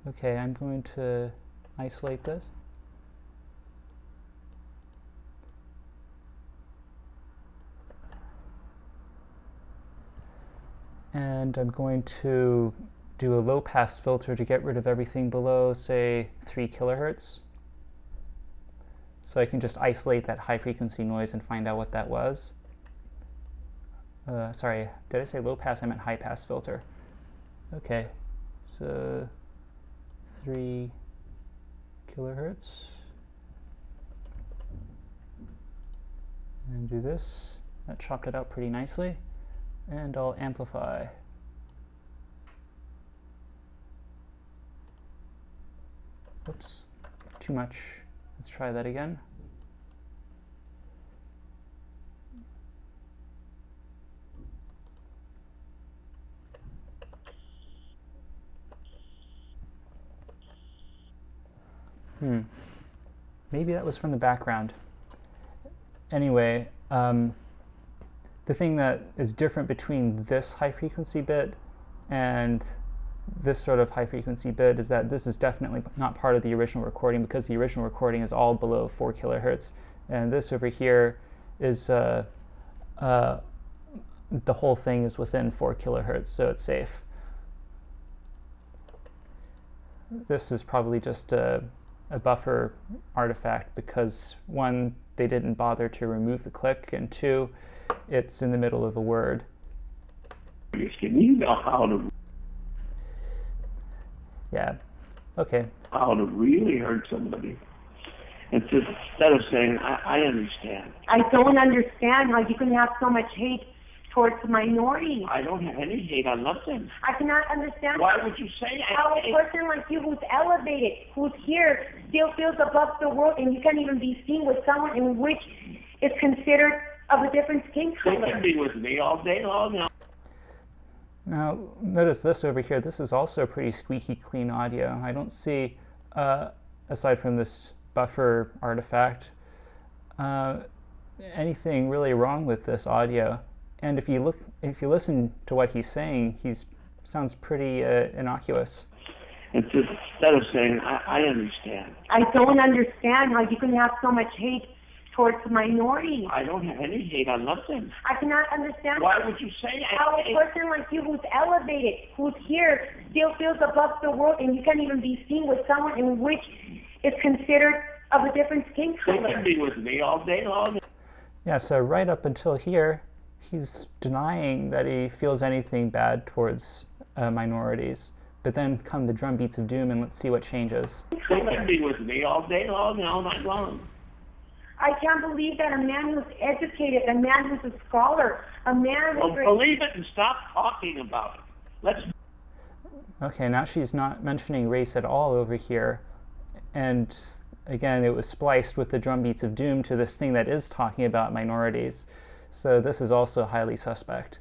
okay, I'm going to isolate this. And I'm going to do a low pass filter to get rid of everything below, say, 3 kilohertz. So I can just isolate that high frequency noise and find out what that was. Sorry, did I say low pass? I meant high pass filter. Okay, so 3 kilohertz. And do this. That chopped it out pretty nicely. And I'll amplify. Oops, too much. Let's try that again. Maybe that was from the background. Anyway, the thing that is different between this high frequency bit and this sort of high frequency bit is that this is definitely not part of the original recording, because the original recording is all below 4 kilohertz. And this over here is, the whole thing is within 4 kilohertz, so it's safe. This is probably just a buffer artifact because, one, they didn't bother to remove the click, and two, it's in the middle of a word. Can you know how to? Yeah. Okay. How to really hurt somebody? Instead of saying, I understand. I don't understand how you can have so much hate towards minorities. I don't have any hate on nothing. I cannot understand. Why would you say that? How a person like you who's elevated, who's here, still feels above the world, and you can't even be seen with someone in which is considered of a different skin color. They can be with me all day long now. Now, notice this over here. This is also pretty squeaky clean audio. I don't see, aside from this buffer artifact, anything really wrong with this audio. And if you listen to what he's saying, sounds pretty innocuous. Instead of saying, I understand. I don't understand how you can have so much hate towards minorities. I don't have any hate on nothing. I cannot understand. Why would you say that? How a person like you who's elevated, who's here, still feels above the world, and you can't even be seen with someone in which is considered of a different skin color. They can be with me all day long. Yeah, so right up until here, he's denying that he feels anything bad towards minorities. But then come the drum beats of doom, and let's see what changes. They can be with me all day long and all night long. I can't believe that a man who's educated, a man who's a scholar, a man who's... Well, believe it and stop talking about it. Okay, now she's not mentioning race at all over here. And again, it was spliced with the drum beats of doom to this thing that is talking about minorities. So this is also highly suspect.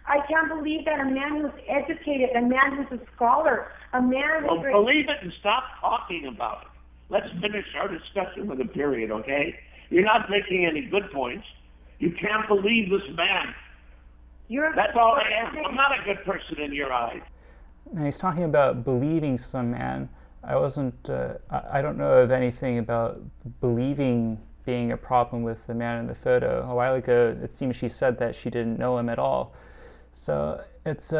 I can't believe that a man who's educated, a man who's a scholar, a man who's... Well, believe it and stop talking about it. Let's finish our discussion with a period, okay? You're not making any good points. You can't believe this man. That's all I am. I'm not a good person in your eyes. Now he's talking about believing some man. I don't know of anything about believing being a problem with the man in the photo. A while ago, it seems she said that she didn't know him at all. So this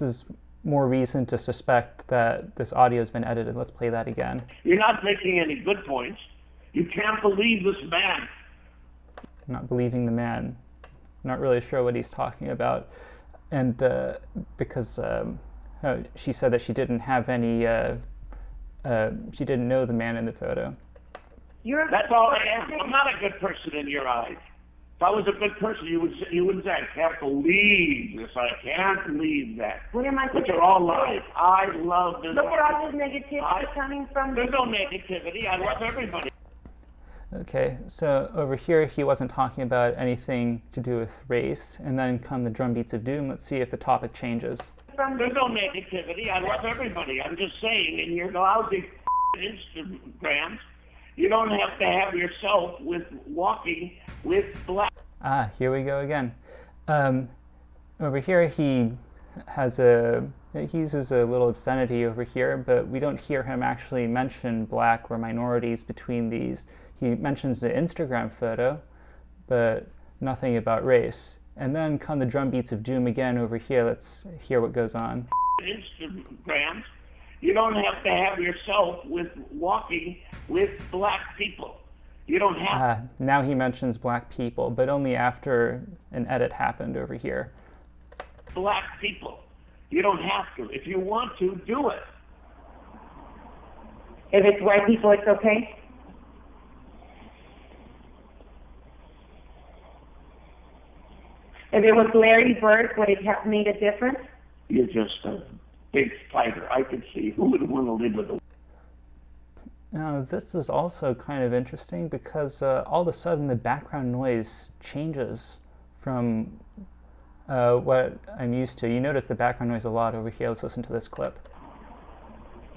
is more reason to suspect that this audio has been edited. Let's play that again. You're not making any good points. You can't believe this man. Not believing the man. Not really sure what he's talking about. And because she said that she didn't have any, she didn't know the man in the photo. That's all I am. I'm not a good person in your eyes. If I was a good person, you wouldn't say, I can't believe this. I can't believe that. What am I Which are all lies. I love this. Look at all this negativity coming from. There's no negativity. I love everybody. Okay, so over here he wasn't talking about anything to do with race, and then come the drum beats of doom. Let's see if the topic changes. There's no negativity. I love everybody. I'm just saying, in your lousy Instagrams, you don't have to have yourself with walking with black. Ah, here we go again. Over here he uses a little obscenity over here, but we don't hear him actually mention black or minorities between these. He mentions the Instagram photo, but nothing about race. And then come the drum beats of doom again over here. Let's hear what goes on. Instagrams, you don't have to have yourself with walking with black people. You don't have. Now he mentions black people, but only after an edit happened over here. Black people. You don't have to. If you want to, do it. If it's white people, it's okay? If it was Larry Bird, would it have made a difference? You're just a big fighter. I could see who would want to live with a. Now this is also kind of interesting because all of a sudden the background noise changes from what I'm used to. You notice the background noise a lot over here. Let's listen to this clip.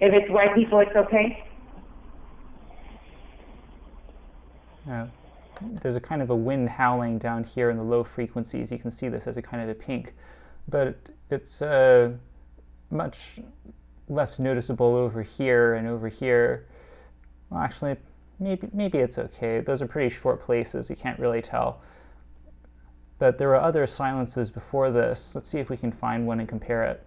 If it's white people, it's okay? There's a kind of a wind howling down here in the low frequencies. You can see this as a kind of a pink, but it's much less noticeable over here and over here. Well, actually, maybe it's okay. Those are pretty short places. You can't really tell. But there were other silences before this. Let's see if we can find one and compare it.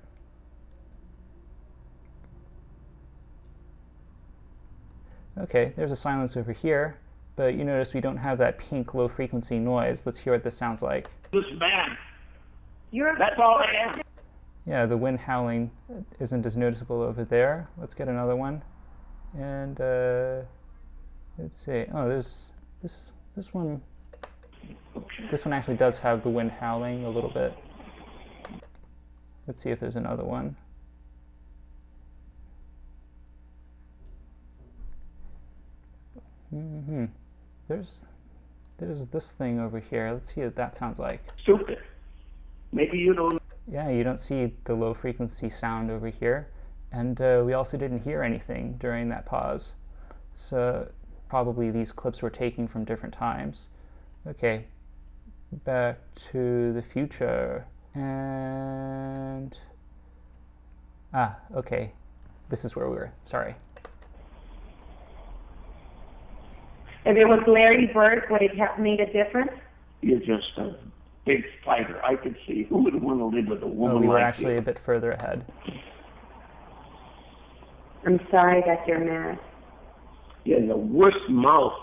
Okay, there's a silence over here. But you notice we don't have that pink low frequency noise. Let's hear what this sounds like. This man. That's all I am. Yeah, the wind howling isn't as noticeable over there. Let's get another one. And let's see. Oh, there's this one. This one actually does have the wind howling a little bit. Let's see if there's another one. There's this thing over here. Let's see what that sounds like. Stupid. Maybe you don't. Yeah, you don't see the low frequency sound over here. And we also didn't hear anything during that pause. So probably these clips were taken from different times. Okay, back to the future. And okay. This is where we were. Sorry. If it was Larry Bird, would it have made a difference? You're just a big fighter. I could see who would want to live with a woman like you. We were actually a bit further ahead. I'm sorry that you're mad. You're the worst mouth.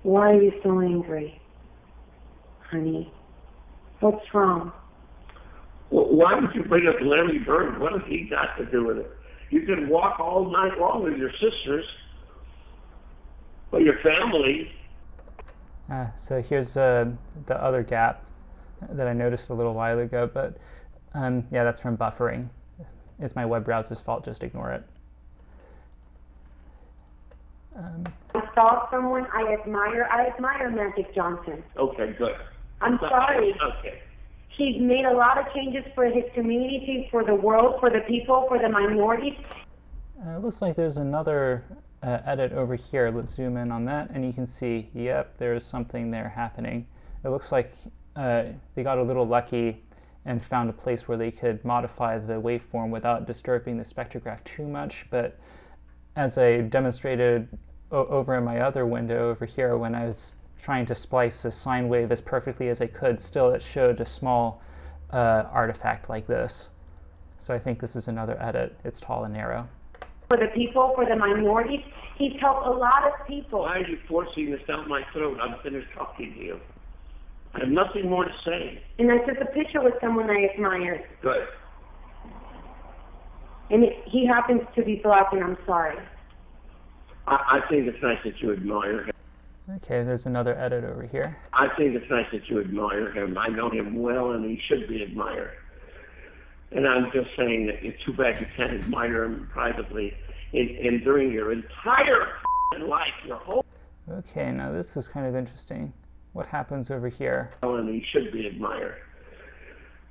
Why are you so angry, honey? What's wrong? Well, why would you bring up Larry Bird? What has he got to do with it? You can walk all night long with your sisters or your family. So here's the other gap that I noticed a little while ago, but yeah, that's from buffering. It's my web browser's fault, just ignore it. I saw someone I admire Magic Johnson. Okay, good. I'm sorry. Okay. He's made a lot of changes for his community, for the world, for the people, for the minorities. It looks like there's another edit over here. Let's zoom in on that, and you can see, yep, there's something there happening. It looks like they got a little lucky and found a place where they could modify the waveform without disturbing the spectrograph too much, but as I demonstrated over in my other window over here when I was trying to splice the sine wave as perfectly as I could, still it showed a small artifact like this. So I think this is another edit. It's tall and narrow. For the people, for the minorities, he's helped a lot of people. Why are you forcing this down my throat? I'm finished talking to you. I have nothing more to say. And I took a picture with someone I admired. Good. And he happens to be black, and I'm sorry. I think it's nice that you admire him. Okay, there's another edit over here. I think it's nice that you admire him. I know him well, and he should be admired. And I'm just saying that it's too bad you can't admire him privately and during your entire life, your whole... Okay, now this is kind of interesting. What happens over here? And he should be admired.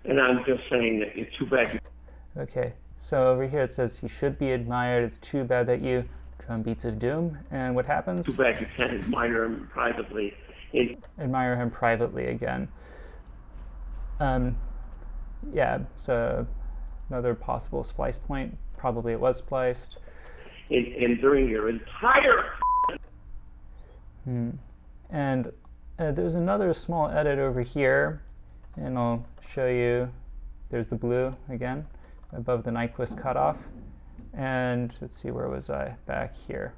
And I'm just saying that it's too bad you... Okay, so over here it says he should be admired. It's too bad that you... Drum beats of doom. And what happens? Too bad you can't admire him privately. Admire him privately again. Yeah, so another possible splice point. Probably it was spliced. And during your entire... And there's another small edit over here, and I'll show you. There's the blue again, above the Nyquist cutoff. And let's see, where was I? Back here.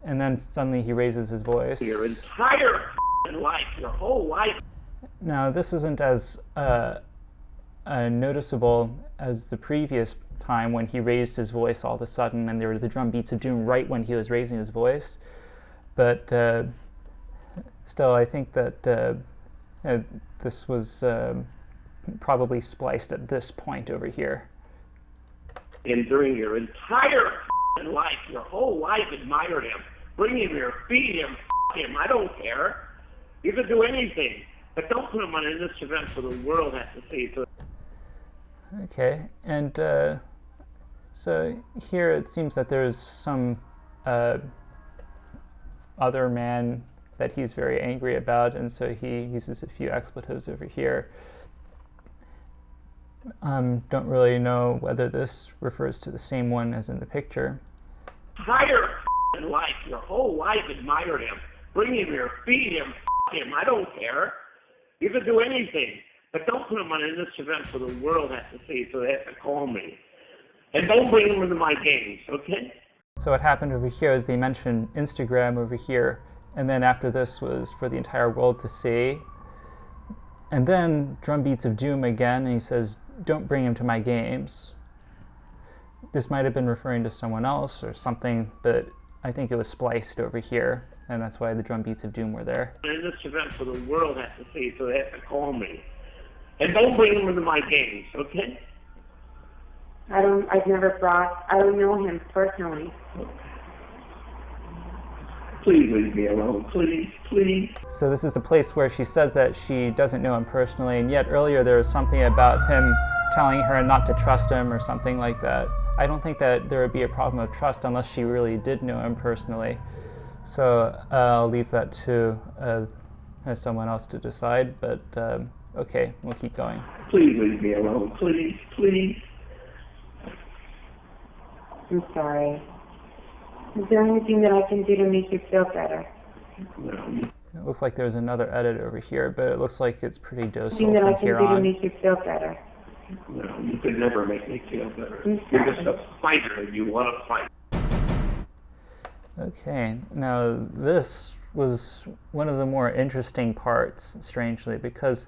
And then suddenly he raises his voice. Your entire life, your whole life. Now, this isn't as noticeable as the previous time when he raised his voice all of a sudden, and there were the drum beats of doom right when he was raising his voice. But still, I think that this was probably spliced at this point over here. And during your entire life, your whole life, admire him. Bring him here, feed him, him. I don't care. You can do anything, but don't put him on in this event for the world has to see. So. Okay, and so here it seems that there's some other man that he's very angry about, and so he uses a few expletives over here. Don't really know whether this refers to the same one as in the picture. Entire life, your whole life, admire him. Bring him here, feed him, him. I don't care. You can do anything, but don't put him on in this event for the world has to see. So they have to call me, and don't bring him into my games, okay? So what happened over here is they mentioned Instagram over here, and then after this was for the entire world to see. And then drum beats of doom again, and he says, don't bring him to my games. This might have been referring to someone else or something, but I think it was spliced over here, and that's why the drum beats of doom were there. In this event for the world has to see, so they have to call me. And don't bring him into my games, okay? I don't know him personally. Please leave me alone, please, please. So this is the place where she says that she doesn't know him personally, and yet earlier there was something about him telling her not to trust him or something like that. I don't think that there would be a problem of trust unless she really did know him personally. So I'll leave that to someone else to decide, but okay, we'll keep going. Please leave me alone, please, please. I'm sorry. Is there anything that I can do to make you feel better? No. It looks like there's another edit over here, but it looks like it's pretty docile Anything that I from can here do to on. make you feel better? No, you could never make me feel better. You're just a fighter and you want to fight. Okay, now this was one of the more interesting parts, strangely, because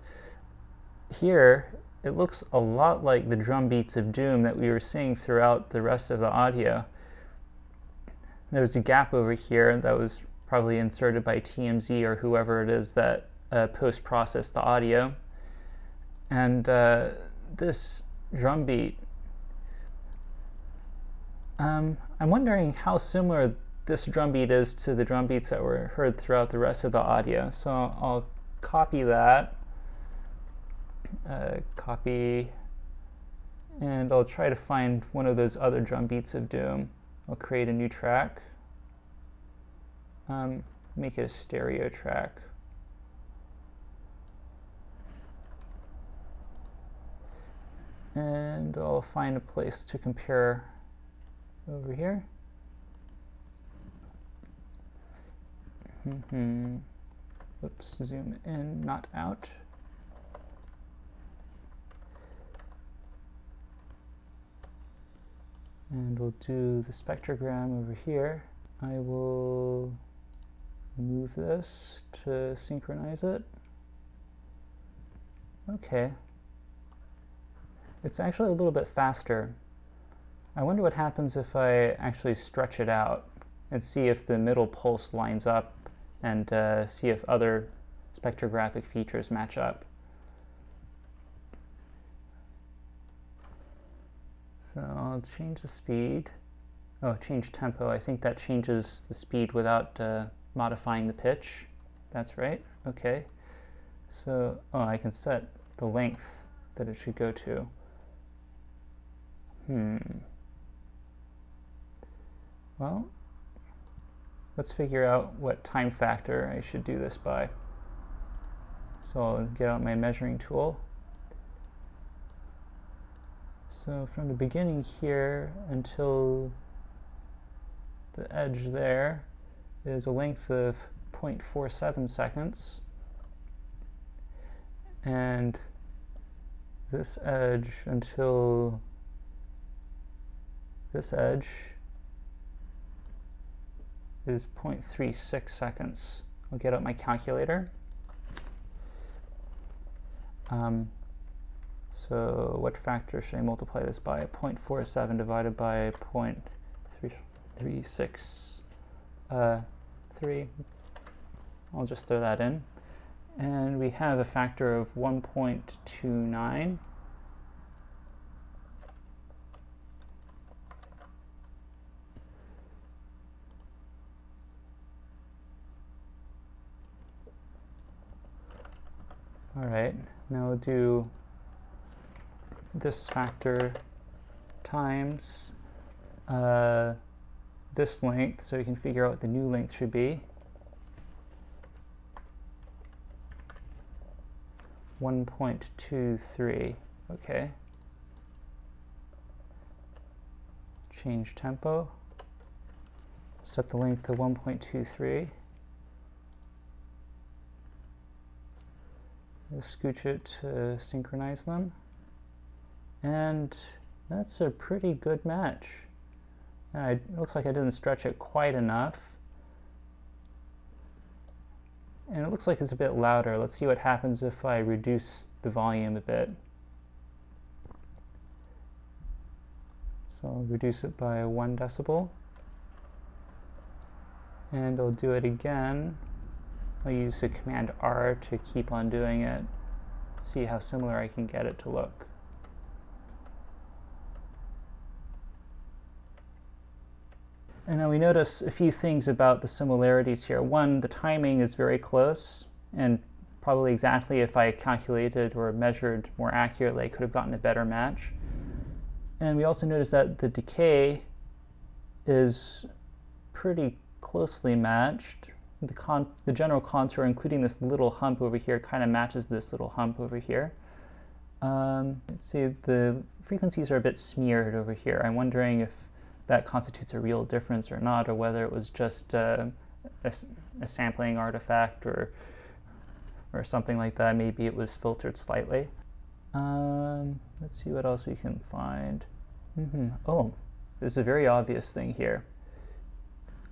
here it looks a lot like the drum beats of doom that we were seeing throughout the rest of the audio. There's a gap over here that was probably inserted by TMZ or whoever it is that post-processed the audio. And this drum beat, I'm wondering how similar this drum beat is to the drum beats that were heard throughout the rest of the audio. So I'll copy that, copy, And I'll try to find one of those other drum beats of doom. I'll create a new track, make it a stereo track. And I'll find a place to compare over here. Oops, zoom in, not out. And we'll do the spectrogram over here. I will move this to synchronize it. Okay. It's actually a little bit faster. I wonder what happens if I actually stretch it out and see if the middle pulse lines up and see if other spectrographic features match up. So I'll change the speed. Oh, change tempo. I think that changes the speed without modifying the pitch. That's right. Okay. So, oh, I can set the length that it should go to. Well, let's figure out what time factor I should do this by. So I'll get out my measuring tool. So from the beginning here until the edge there is a length of 0.47 seconds. And this edge until this edge is 0.36 seconds. I'll get out my calculator. So what factor should I multiply this by? 0.47 divided by 0.363. I'll just throw that in. And we have a factor of 1.29. All right, now we'll do this factor times this length, so you can figure out what the new length should be. 1.23, okay. Change tempo, set the length to 1.23. Scooch it to synchronize them. And that's a pretty good match. It looks like I didn't stretch it quite enough. And it looks like it's a bit louder. Let's see what happens if I reduce the volume a bit. So I'll reduce it by 1 decibel. And I'll do it again. I'll use the command R to keep on doing it. See how similar I can get it to look. And now we notice a few things about the similarities here. One, the timing is very close, and probably exactly if I calculated or measured more accurately, I could have gotten a better match. And we also notice that the decay is pretty closely matched. The general contour, including this little hump over here, kind of matches this little hump over here. Let's see, the frequencies are a bit smeared over here. I'm wondering if that constitutes a real difference or not, or whether it was just a sampling artifact or something like that. Maybe it was filtered slightly. Let's see what else we can find. Oh, there's a very obvious thing here.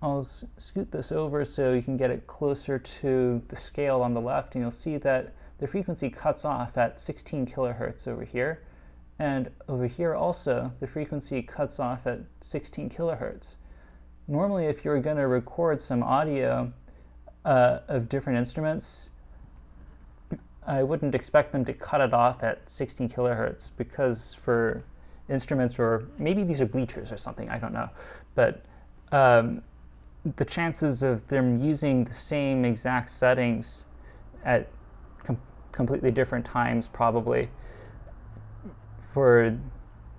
I'll scoot this over so you can get it closer to the scale on the left, and you'll see that the frequency cuts off at 16 kilohertz over here. And over here also, the frequency cuts off at 16 kilohertz. Normally, if you're going to record some audio of different instruments, I wouldn't expect them to cut it off at 16 kilohertz, because for instruments, or maybe these are bleachers or something, I don't know, but the chances of them using the same exact settings at completely different times, probably, for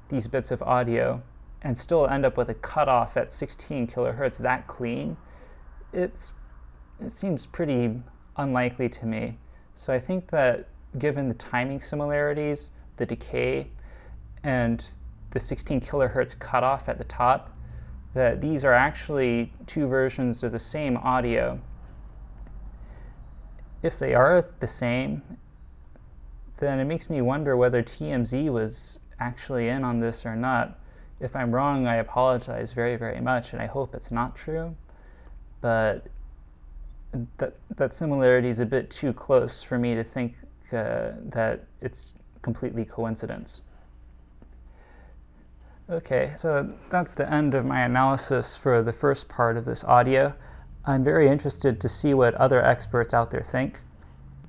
these bits of audio and still end up with a cutoff at 16 kilohertz that clean, it seems pretty unlikely to me. So I think that given the timing similarities, the decay, and the 16 kilohertz cutoff at the top, that these are actually two versions of the same audio. If they are the same, then it makes me wonder whether TMZ was actually in on this or not. If I'm wrong, I apologize very, very much, and I hope it's not true. But that similarity is a bit too close for me to think that it's completely coincidence. Okay, so that's the end of my analysis for the first part of this audio. I'm very interested to see what other experts out there think.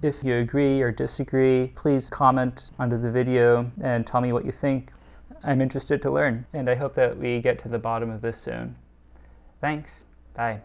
If you agree or disagree, please comment under the video and tell me what you think. I'm interested to learn, and I hope that we get to the bottom of this soon. Thanks. Bye.